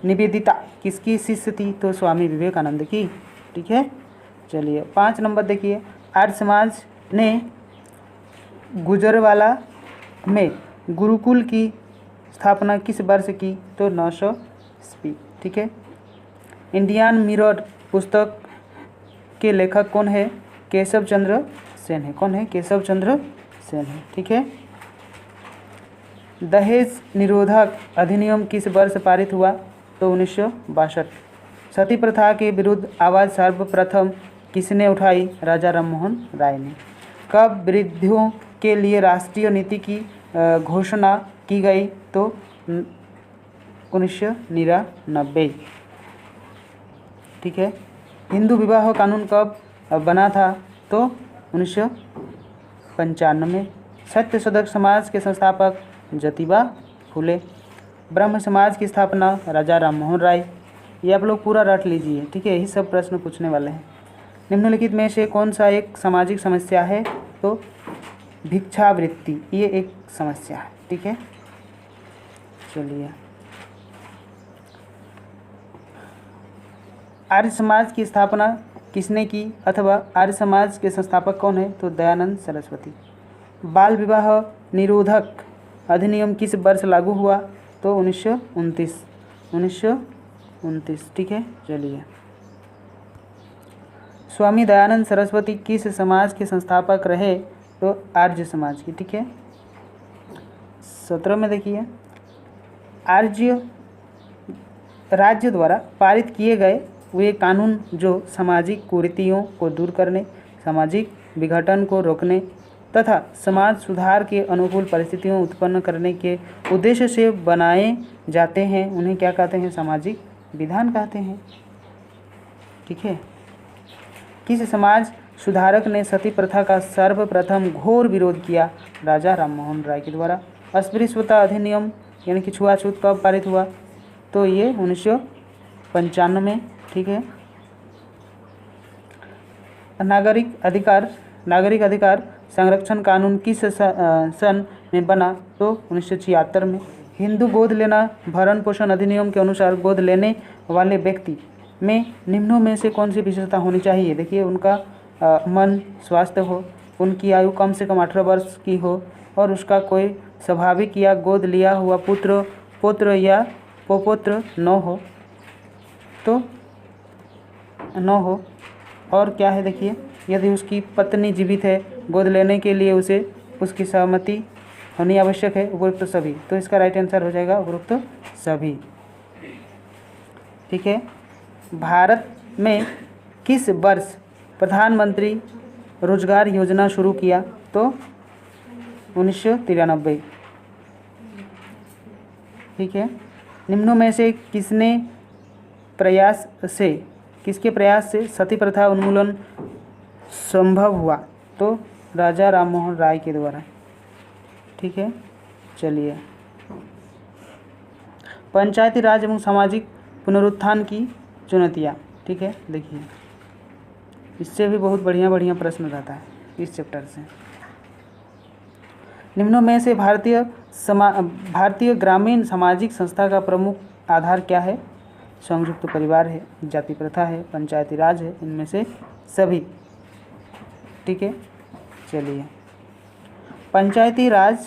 निवेदिता किसकी शिष्य थी? तो स्वामी विवेकानंद की, ठीक है। चलिए 5 नंबर देखिए, आर्य समाज ने गुजरवाला में गुरुकुल की स्थापना किस वर्ष की? तो 900 ईस्वी, ठीक है। इंडियन मिरर पुस्तक के लेखक कौन है? केशव चंद्र सेन है। कौन है? केशव चंद्र सेन है, ठीक है। दहेज निरोधक अधिनियम किस वर्ष पारित हुआ? तो 1962। सती प्रथा के विरुद्ध आवाज़ सर्वप्रथम किसने उठाई? राजा राममोहन राय ने। कब वृद्धों के लिए राष्ट्रीय नीति की घोषणा की गई? तो 1999, ठीक है। हिंदू विवाह कानून कब बना था? तो 1995। सत्य शोधक समाज के संस्थापक ज्योतिबा फुले। ब्रह्म समाज की स्थापना राजा राममोहन राय। ये आप लोग पूरा रट लीजिए, ठीक है, यही सब प्रश्न पूछने वाले हैं। निम्नलिखित में से कौन सा एक सामाजिक समस्या है? तो भिक्षावृत्ति, ये एक समस्या है, ठीक है। चलिए आर्य समाज की स्थापना किसने की अथवा आर्य समाज के संस्थापक कौन है? तो दयानंद सरस्वती। बाल विवाह निरोधक अधिनियम किस वर्ष लागू हुआ? तो 1929, ठीक है। चलिए स्वामी दयानंद सरस्वती किस समाज के संस्थापक रहे? तो आर्य समाज की, ठीक है। 17 में देखिए, आर्य राज्य द्वारा पारित किए गए वे कानून जो सामाजिक कुरीतियों को दूर करने, सामाजिक विघटन को रोकने तथा समाज सुधार के अनुकूल परिस्थितियों उत्पन्न करने के उद्देश्य से बनाए जाते हैं, उन्हें क्या कहते हैं? सामाजिक विधान कहते हैं, ठीक है। किस समाज सुधारक ने सती प्रथा का सर्वप्रथम घोर विरोध किया? राजा राममोहन राय के द्वारा। अस्पृश्यता अधिनियम यानी कि छुआछूत कब पारित हुआ? तो ये 1995, ठीक है। नागरिक अधिकार संरक्षण कानून किस सन में बना? तो 1976 में। हिंदू गोद लेना भरण पोषण अधिनियम के अनुसार गोद लेने वाले व्यक्ति में निम्नों में से कौन सी विशेषता होनी चाहिए? देखिए उनका मन स्वस्थ हो, उनकी आयु कम से कम 18 वर्ष की हो और उसका कोई स्वाभाविक या गोद लिया हुआ पुत्र या पोपुत्र न हो, तो न हो। और क्या है देखिए, यदि उसकी पत्नी जीवित है, गोद लेने के लिए उसकी सहमति होनी आवश्यक है। उपरोक्त सभी, तो इसका राइट आंसर हो जाएगा उपरोक्त सभी, ठीक है। भारत में किस वर्ष प्रधानमंत्री रोजगार योजना शुरू किया? तो 1993, ठीक है। निम्नों में से किसके प्रयास से सती प्रथा उन्मूलन संभव हुआ? तो राजा राममोहन राय के द्वारा, ठीक है। चलिए पंचायती राज एवं सामाजिक पुनरुत्थान की चुनौतियाँ, ठीक है। देखिए इससे भी बहुत बढ़िया बढ़िया प्रश्न रहता है इस चैप्टर से। निम्नों में से भारतीय ग्रामीण सामाजिक संस्था का प्रमुख आधार क्या है? संयुक्त परिवार है, जाति प्रथा है, पंचायती राज है, इनमें से सभी। ठीक है, चलिए। पंचायती राज,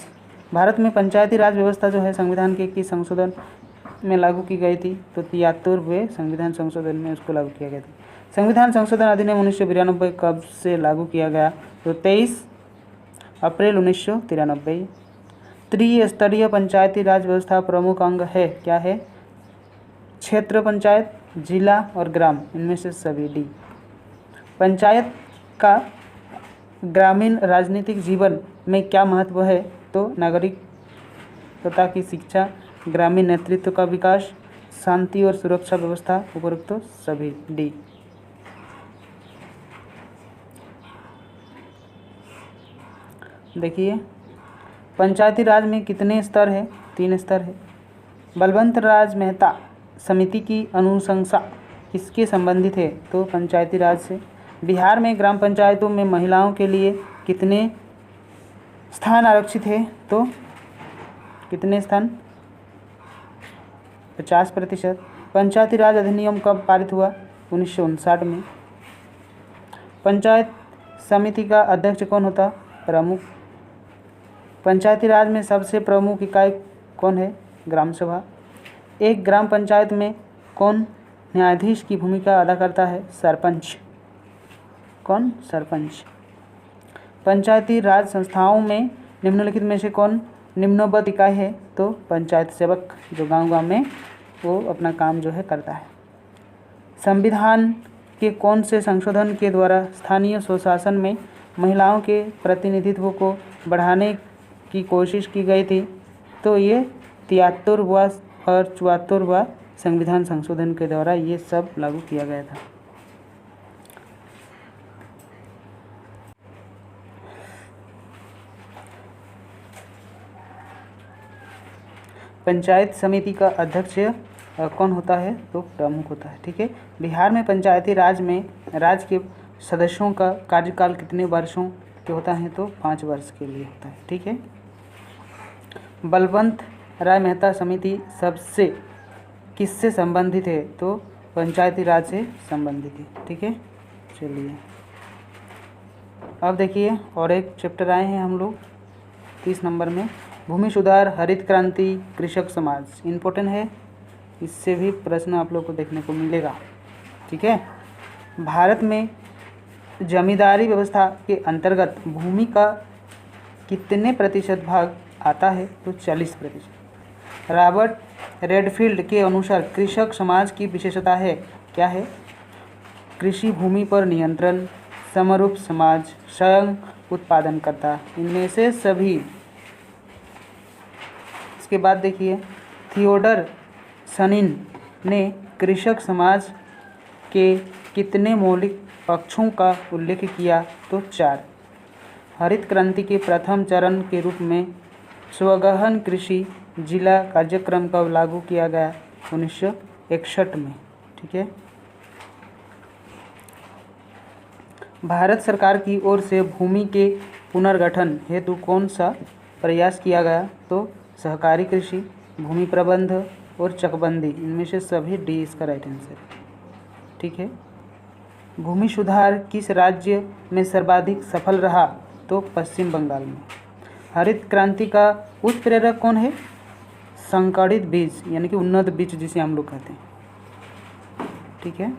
भारत में पंचायती राज व्यवस्था जो है संविधान के किस संशोधन में लागू की गई थी? तो 73वें संविधान संशोधन में उसको लागू किया गया था। संविधान संशोधन अधिनियम 1992 कब से लागू किया गया? तो 23 अप्रैल 1993। त्रिस्तरीय पंचायती राज व्यवस्था प्रमुख अंग है, क्या है? क्षेत्र पंचायत, जिला और ग्राम, इनमें से सभी डी। पंचायत का ग्रामीण राजनीतिक जीवन में क्या महत्व है? तो नागरिकता की शिक्षा, ग्रामीण नेतृत्व का विकास, शांति और सुरक्षा व्यवस्था, उपरोक्त तो सभी डी। देखिए, पंचायती राज में कितने स्तर है? 3 स्तर है। बलवंत राज मेहता समिति की अनुशंसा किसके संबंधित है? तो पंचायती राज से। बिहार में ग्राम पंचायतों में महिलाओं के लिए कितने स्थान आरक्षित है? तो कितने स्थान? 50%। पंचायती राज अधिनियम कब पारित हुआ? 1959 में। पंचायत समिति का अध्यक्ष कौन होता? प्रमुख। पंचायती राज में सबसे प्रमुख इकाई कौन है? ग्राम सभा। एक ग्राम पंचायत में कौन न्यायाधीश की भूमिका अदा करता है? सरपंच। कौन? सरपंच। पंचायती राज संस्थाओं में निम्नलिखित में से कौन निम्नबद्ध इकाई है? तो पंचायत सेवक, जो गांव-गांव में वो अपना काम जो है करता है। संविधान के कौन से संशोधन के द्वारा स्थानीय स्वशासन में महिलाओं के प्रतिनिधित्व को बढ़ाने की कोशिश की गई थी? तो ये 73वां और 74वां संविधान संशोधन के द्वारा ये सब लागू किया गया था। पंचायत समिति का अध्यक्ष कौन होता है? तो प्रमुख होता है। ठीक है, बिहार में पंचायती राज में राज्य के सदस्यों का कार्यकाल कितने वर्षों के होता है? तो 5 वर्ष के लिए होता है। ठीक है, बलवंत राय मेहता समिति सबसे किससे संबंधित है? तो पंचायती राज से संबंधित है। ठीक है, चलिए अब देखिए और एक चैप्टर आए हैं हम लोग 30 नंबर में, भूमि सुधार, हरित क्रांति, कृषक समाज। इम्पोर्टेंट है, इससे भी प्रश्न आप लोग को देखने को मिलेगा। ठीक है, भारत में जमींदारी व्यवस्था के अंतर्गत भूमि का कितने प्रतिशत भाग आता है? तो 40%। रॉबर्ट रेडफील्ड के अनुसार कृषक समाज की विशेषता है, क्या है? कृषि भूमि पर नियंत्रण, समरूप समाज, स्वयं उत्पादनकर्ता, इनमें से सभी। इसके बाद देखिए, थियोडर सनिन ने कृषक समाज के कितने मौलिक पक्षों का उल्लेख किया? तो 4। हरित क्रांति के प्रथम चरण के रूप में स्वगहन कृषि जिला कार्यक्रम कब लागू किया गया? 1961 में। ठीक है, भारत सरकार की ओर से भूमि के पुनर्गठन हेतु कौन सा प्रयास किया गया? तो सहकारी कृषि, भूमि प्रबंध और चकबंदी, इनमें से सभी डी इसका राइट आंसर है। ठीक है, भूमि सुधार किस राज्य में सर्वाधिक सफल रहा? तो पश्चिम बंगाल में। हरित क्रांति का उत्प्रेरक कौन है? संकरित बीज, यानी कि उन्नत बीज जिसे हम लोग कहते हैं। ठीक है,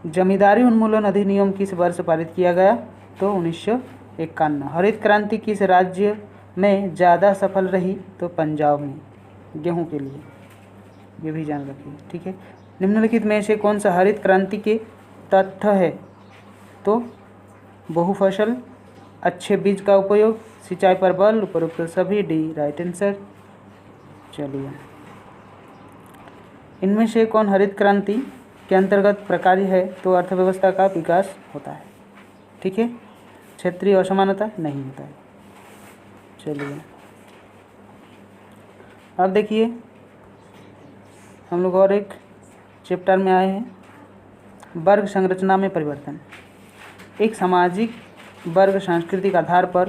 जमींदारी उन्मूलन अधिनियम किस वर्ष पारित किया गया? तो 1951। हरित क्रांति किस राज्य में ज़्यादा सफल रही? तो पंजाब में, गेहूं के लिए, ये भी जान रखिए। ठीक है, निम्नलिखित में से कौन सा हरित क्रांति के तथ्य है? तो बहुफसल, अच्छे बीज का उपयोग, सिंचाई पर बल, उपरोक्त सभी डी राइट आंसर। चलिए, इनमें से कौन हरित क्रांति के अंतर्गत प्रकार्य है? तो अर्थव्यवस्था का विकास होता है। ठीक है, क्षेत्रीय असमानता नहीं होता है। चलिए अब देखिए, हम लोग और एक चैप्टर में आए हैं, वर्ग संरचना में परिवर्तन। एक सामाजिक वर्ग सांस्कृतिक आधार पर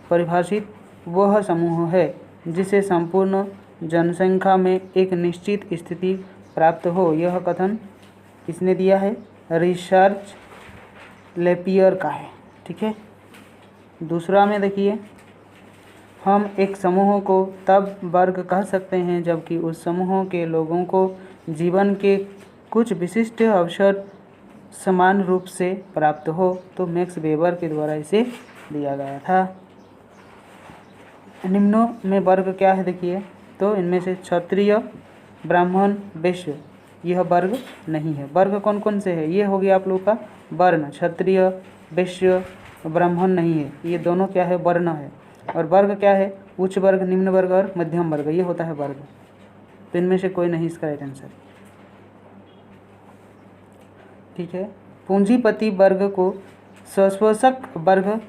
परिभाषित वह समूह है जिसे संपूर्ण जनसंख्या में एक निश्चित स्थिति प्राप्त हो। यह कथन किसने दिया है? रिचर्ड लेपियर का है। ठीक है। दूसरा में देखिए, हम एक समूह को तब वर्ग कह सकते हैं जबकि उस समूह के लोगों को जीवन के कुछ विशिष्ट अवसर समान रूप से प्राप्त हो। तो मैक्स वेबर के द्वारा इसे दिया गया था। निम्नों में वर्ग क्या है देखिए, तो इनमें से क्षत्रिय, ब्राह्मण, वैश्य यह वर्ग नहीं है। वर्ग कौन कौन से है? ये हो गया आप लोग का वर्ण। क्षत्रिय, वैश्य, ब्राह्मण नहीं है, ये दोनों क्या है? वर्ण है। और वर्ग क्या है? उच्च वर्ग, निम्न वर्ग और मध्यम वर्ग, ये होता है वर्ग। तो इनमें से कोई नहीं इसका राइट आंसर। ठीक है। पूंजीपति वर्ग को शोषक वर्ग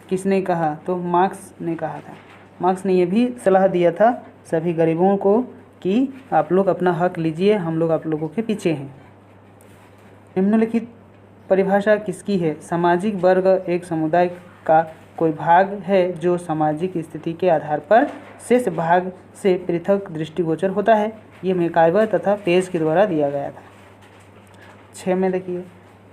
किसने कहा? तो मार्क्स ने कहा था। मार्क्स ने यह भी सलाह दिया था सभी गरीबों को कि आप लोग अपना हक लीजिए, हम लोग आप लोगों के पीछे हैं। निम्नलिखित परिभाषा किसकी है? सामाजिक वर्ग एक समुदाय का कोई भाग है जो सामाजिक स्थिति के आधार पर शेष भाग से पृथक दृष्टिगोचर होता है। ये मैकाइवर तथा पेज के द्वारा दिया गया था। 6 में देखिए,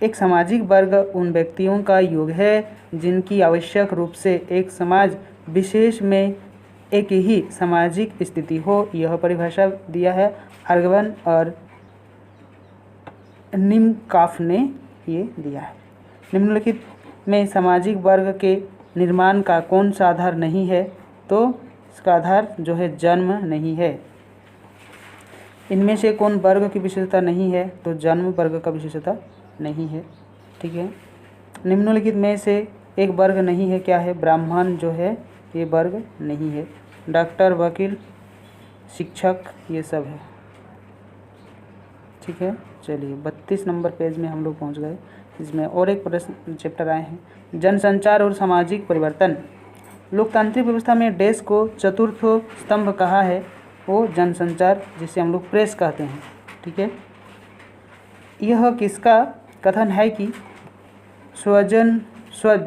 एक सामाजिक वर्ग उन व्यक्तियों का योग है जिनकी आवश्यक रूप से एक समाज विशेष में एक ही सामाजिक स्थिति हो। यह परिभाषा दिया है आर्गवन और निमकाफ ने ये दिया है। निम्नलिखित में सामाजिक वर्ग के निर्माण का कौन सा आधार नहीं है? तो इसका आधार जो है जन्म नहीं है। इनमें से कौन वर्ग की विशेषता नहीं है? तो जन्म वर्ग का विशेषता नहीं है। ठीक है। निम्नलिखित में से एक वर्ग नहीं है, क्या है? ब्राह्मण जो है ये वर्ग नहीं है। डॉक्टर, वकील, शिक्षक ये सब है। ठीक है। चलिए 32 नंबर पेज में हम लोग पहुंच गए। इसमें और एक प्रश्न चैप्टर आए हैं, जनसंचार और सामाजिक परिवर्तन। लोकतांत्रिक व्यवस्था में देश को चतुर्थ स्तंभ कहा है, वो जनसंचार जिसे हम लोग प्रेस कहते हैं। ठीक है। यह किसका कथन है कि स्व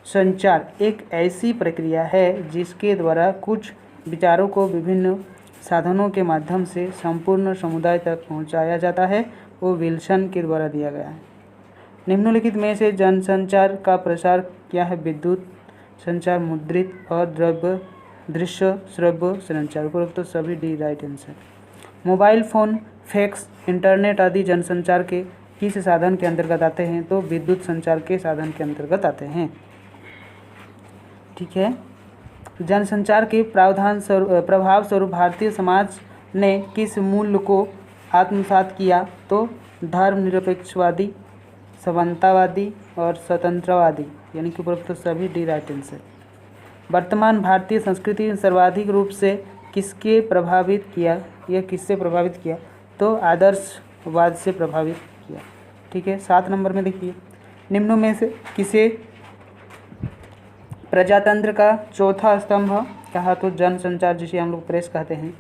संचार एक ऐसी प्रक्रिया है जिसके द्वारा कुछ विचारों को विभिन्न साधनों के माध्यम से संपूर्ण समुदाय तक पहुंचाया जाता है, वो विल्सन के द्वारा दिया गया है। निम्नलिखित में से जनसंचार का प्रसार क्या है? विद्युत संचार, मुद्रित और दृश्य श्रव्य संचार। उपरोक्त तो सभी D right answer. Mobile phone, fax, internet आदि जनसंचार के किस साधन के अंतर्गत आते हैं? तो विद्युत संचार के साधन के अंतर्गत आते हैं। ठीक है। जनसंचार के प्रभाव स्वरूप भारतीय समाज ने किस मूल्य को आत्मसात किया? तो धर्मनिरपेक्षवादी, समानतावादी और स्वतंत्रवादी, यानी कि उपरोक्त सभी डी राइट आंसर। वर्तमान भारतीय संस्कृति सर्वाधिक रूप से किसके प्रभावित किया? यह किससे प्रभावित किया? तो आदर्शवाद से प्रभावित किया। ठीक है। 7 नंबर में देखिए, निम्नों में से किसे प्रजातंत्र का चौथा स्तंभ कहा? तो जनसंचार जिसे हम लोग प्रेस कहते हैं।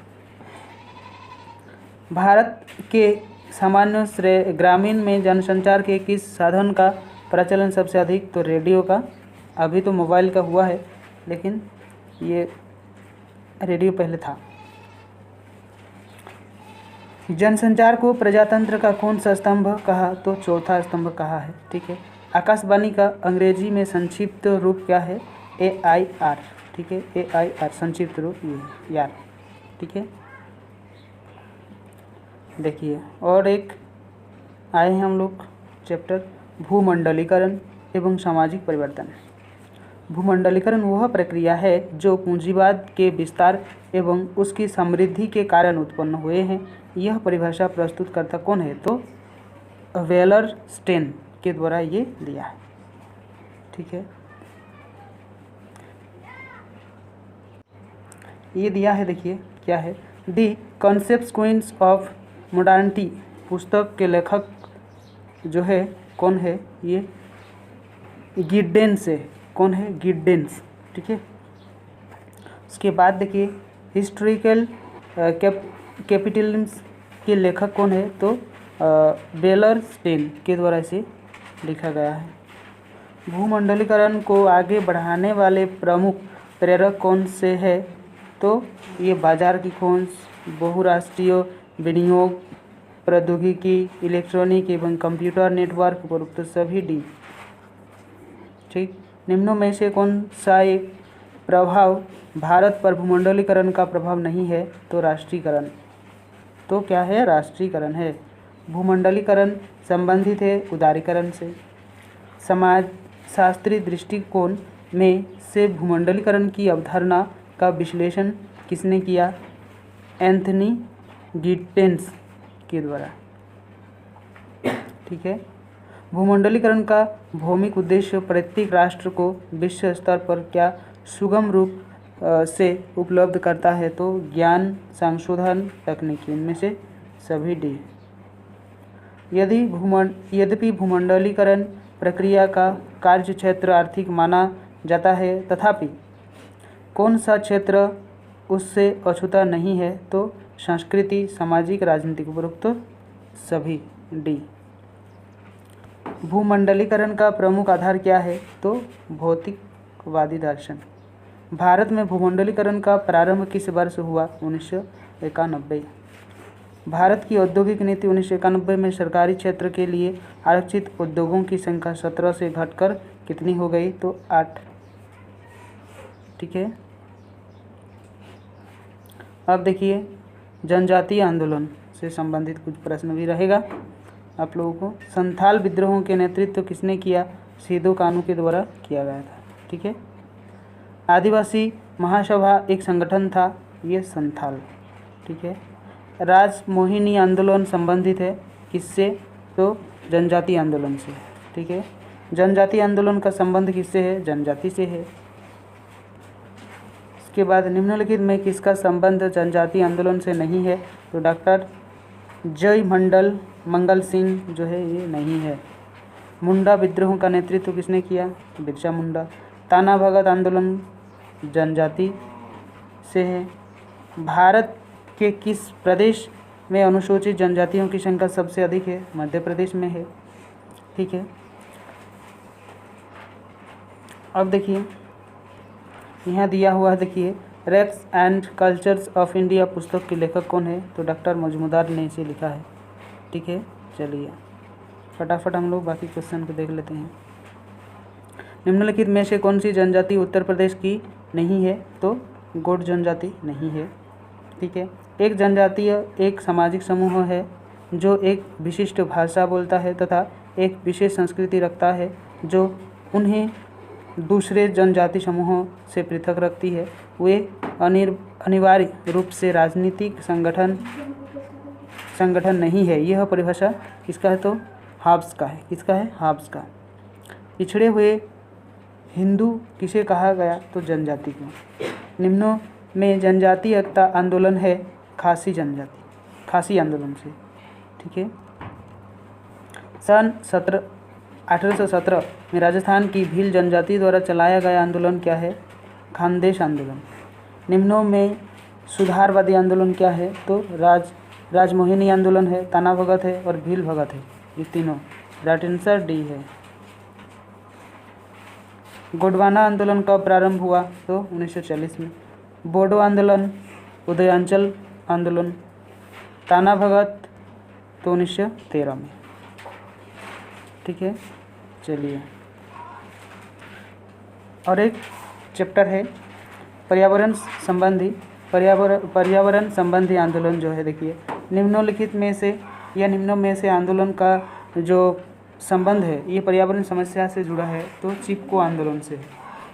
भारत के सामान्य ग्रामीण में जनसंचार के किस साधन का प्रचलन सबसे अधिक? तो रेडियो का। अभी तो मोबाइल का हुआ है, लेकिन ये रेडियो पहले था। जनसंचार को प्रजातंत्र का कौन सा स्तंभ कहा? तो चौथा स्तंभ कहा है। ठीक है। आकाशवाणी का अंग्रेजी में संक्षिप्त रूप क्या है? AIR। ठीक है। AIR संक्षिप्त रूप ये यार। ठीक है। देखिए और एक आए हैं हम लोग चैप्टर भूमंडलीकरण एवं सामाजिक परिवर्तन। भूमंडलीकरण वह प्रक्रिया है जो पूंजीवाद के विस्तार एवं उसकी समृद्धि के कारण उत्पन्न हुए हैं। यह परिभाषा प्रस्तुतकर्ता कौन है? तो वेलरस्टेन के द्वारा ये दिया है। ठीक है। ये दिया है, देखिए क्या है। दी कॉन्सेप्ट्स ऑफ मॉडर्निटी पुस्तक के लेखक जो है कौन है? ये गिड्डेंस है। कौन है? गिड्डेंस। ठीक है। उसके बाद देखिए हिस्टोरिकल कैपिटलिज्म के लेखक कौन है? तो वेलरस्टेन के द्वारा इसे लिखा गया है। भूमंडलीकरण को आगे बढ़ाने वाले प्रमुख प्रेरक कौन से हैं? तो ये बाजार की खोज, बहुराष्ट्रीय विनियोग, प्रौद्योगिकी, इलेक्ट्रॉनिक एवं कंप्यूटर नेटवर्क, उपरोक्त सभी डी। ठीक, निम्नों में से कौन सा एक प्रभाव भारत पर भूमंडलीकरण का प्रभाव नहीं है? तो राष्ट्रीयकरण। तो क्या है? राष्ट्रीयकरण है। भूमंडलीकरण संबंधित है उदारीकरण से। समाज शास्त्रीय दृष्टिकोण में से भूमंडलीकरण की अवधारणा का विश्लेषण किसने किया? एंथनी गिटेंस के द्वारा। ठीक है। भूमंडलीकरण का भौमिक उद्देश्य प्रत्येक राष्ट्र को विश्व स्तर पर क्या सुगम रूप से उपलब्ध करता है? तो ज्ञान, संशोधन, तकनीकी, इनमें से सभी डी। यद्यपि भूमंडलीकरण प्रक्रिया का कार्य क्षेत्र आर्थिक माना जाता है, तथापि कौन सा क्षेत्र उससे अछूता नहीं है? तो संस्कृति, सामाजिक, राजनीतिक, उपरोक्त सभी डी। भूमंडलीकरण का प्रमुख आधार क्या है? तो भौतिकवादी दर्शन। भारत में भूमंडलीकरण का प्रारंभ किस वर्ष हुआ? 1991। भारत की औद्योगिक नीति 1991 में सरकारी क्षेत्र के लिए आरक्षित उद्योगों की संख्या 17 से घटकर कितनी हो गई? तो 8। ठीक है। अब देखिए, जनजातीय आंदोलन से संबंधित कुछ प्रश्न भी रहेगा आप लोगों को। संथाल विद्रोहों के नेतृत्व किसने किया? सिदो कानू के द्वारा किया गया था। ठीक है। आदिवासी महासभा एक संगठन था, ये संथाल। ठीक है। राजमोहिनी आंदोलन संबंधित है किससे? तो जनजातीय आंदोलन से। ठीक है। जनजातीय आंदोलन का संबंध किससे है? जनजाति से है। इसके बाद निम्नलिखित में किसका संबंध जनजातीय आंदोलन से नहीं है? तो डॉक्टर जय मंगल सिंह जो है ये नहीं है। मुंडा विद्रोह का नेतृत्व किसने किया? बिरसा मुंडा। ताना भगत आंदोलन जनजाति से है। भारत के किस प्रदेश में अनुसूचित जनजातियों की संख्या सबसे अधिक है? मध्य प्रदेश में है। ठीक है। अब देखिए, यहाँ दिया हुआ है, देखिए, raps and cultures of India पुस्तक के लेखक कौन है? तो डॉक्टर मजूमदार ने इसे लिखा है। ठीक है। चलिए फटाफट हम लोग बाकी क्वेश्चन को देख लेते हैं। निम्नलिखित में से कौन सी जनजाति उत्तर प्रदेश की नहीं है? तो गोंड जनजाति नहीं है। ठीक है। एक जनजातीय एक सामाजिक समूह है जो एक विशिष्ट भाषा बोलता है तथा एक विशेष संस्कृति रखता है जो उन्हें दूसरे जनजाति समूहों से पृथक रखती है। वे अनिवार्य रूप से राजनीतिक संगठन नहीं है। यह परिभाषा किसका है? तो हाब्स का है। किसका है? हाब्स का। पिछड़े हुए हिंदू किसे कहा गया? तो जनजाति को। निम्नों में जनजातीय एकता आंदोलन है खासी जनजाति, खासी आंदोलन से। ठीक है। सन 1817 में राजस्थान की भील जनजाति द्वारा चलाया गया आंदोलन क्या है? खानदेश आंदोलन। निम्नों में सुधारवादी आंदोलन क्या है? तो राजमोहिनी आंदोलन है, ताना भगत है और भील भगत है। ये तीनों। राइट आंसर डी है। गोंडवाना आंदोलन कब प्रारंभ हुआ? तो 1940 में। बोडो आंदोलन, उदयांचल आंदोलन, ताना भगत तो 1913 में। ठीक है। चलिए, और एक चैप्टर है पर्यावरण संबंधी आंदोलन जो है। देखिए, निम्नलिखित में से या निम्नों में से आंदोलन का जो संबंध है ये पर्यावरण समस्या से जुड़ा है। तो चिपको आंदोलन से,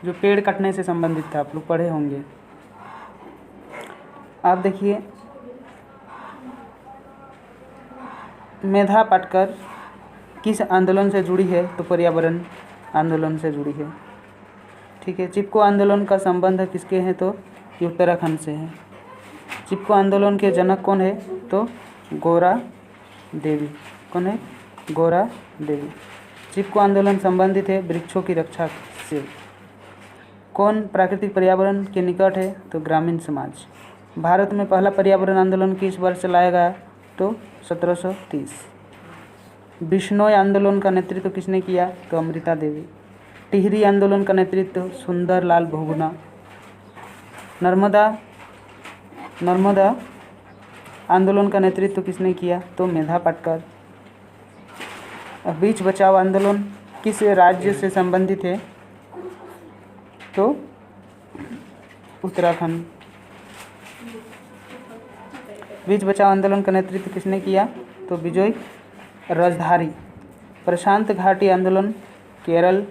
जो पेड़ कटने से संबंधित था, आप लोग पढ़े होंगे। आप देखिए, मेधा पाटकर किस आंदोलन से जुड़ी है? तो पर्यावरण आंदोलन से जुड़ी है। ठीक है। चिपको आंदोलन का संबंध किसके हैं? तो उत्तराखंड से है। चिपको आंदोलन के जनक कौन है? तो गौरा देवी। कौन है? गौरा देवी। चिपको आंदोलन संबंधित है वृक्षों की रक्षा से। कौन प्राकृतिक पर्यावरण के निकट है? तो ग्रामीण समाज। भारत में पहला पर्यावरण आंदोलन किस वर्ष चलाया गया? तो 1730। बिश्नोई आंदोलन का नेतृत्व किसने किया? तो अमृता देवी। टिहरी आंदोलन का नेतृत्व सुंदरलाल बहुगुणा। नर्मदा आंदोलन का नेतृत्व किसने किया? तो मेधा पाटकर। बीच बचाओ आंदोलन किस राज्य से संबंधित है? तो उत्तराखंड। बीच बचाओ आंदोलन का नेतृत्व किसने किया? तो विजय राजधारी। प्रशांत घाटी आंदोलन केरल।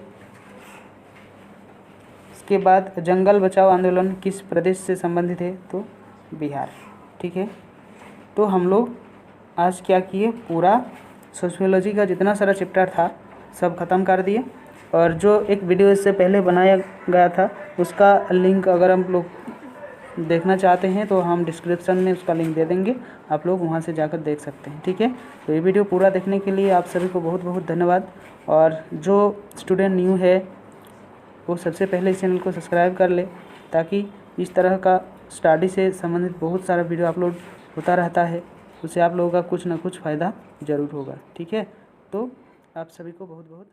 इसके बाद जंगल बचाओ आंदोलन किस प्रदेश से संबंधित है? तो बिहार। ठीक है, तो हम लोग आज क्या किए, पूरा सोशियोलॉजी का जितना सारा चैप्टर था सब ख़त्म कर दिए। और जो एक वीडियो इससे पहले बनाया गया था उसका लिंक अगर हम लोग देखना चाहते हैं तो हम डिस्क्रिप्शन में उसका लिंक दे देंगे, आप लोग वहां से जाकर देख सकते हैं। ठीक है, तो ये वीडियो पूरा देखने के लिए आप सभी को बहुत बहुत धन्यवाद। और जो स्टूडेंट न्यू है वो सबसे पहले इस चैनल को सब्सक्राइब कर ले, ताकि इस तरह का स्टडी से संबंधित बहुत सारा वीडियो अपलोड होता रहता है, उससे आप लोगों का कुछ ना कुछ फ़ायदा ज़रूर होगा। ठीक है, तो आप सभी को बहुत बहुत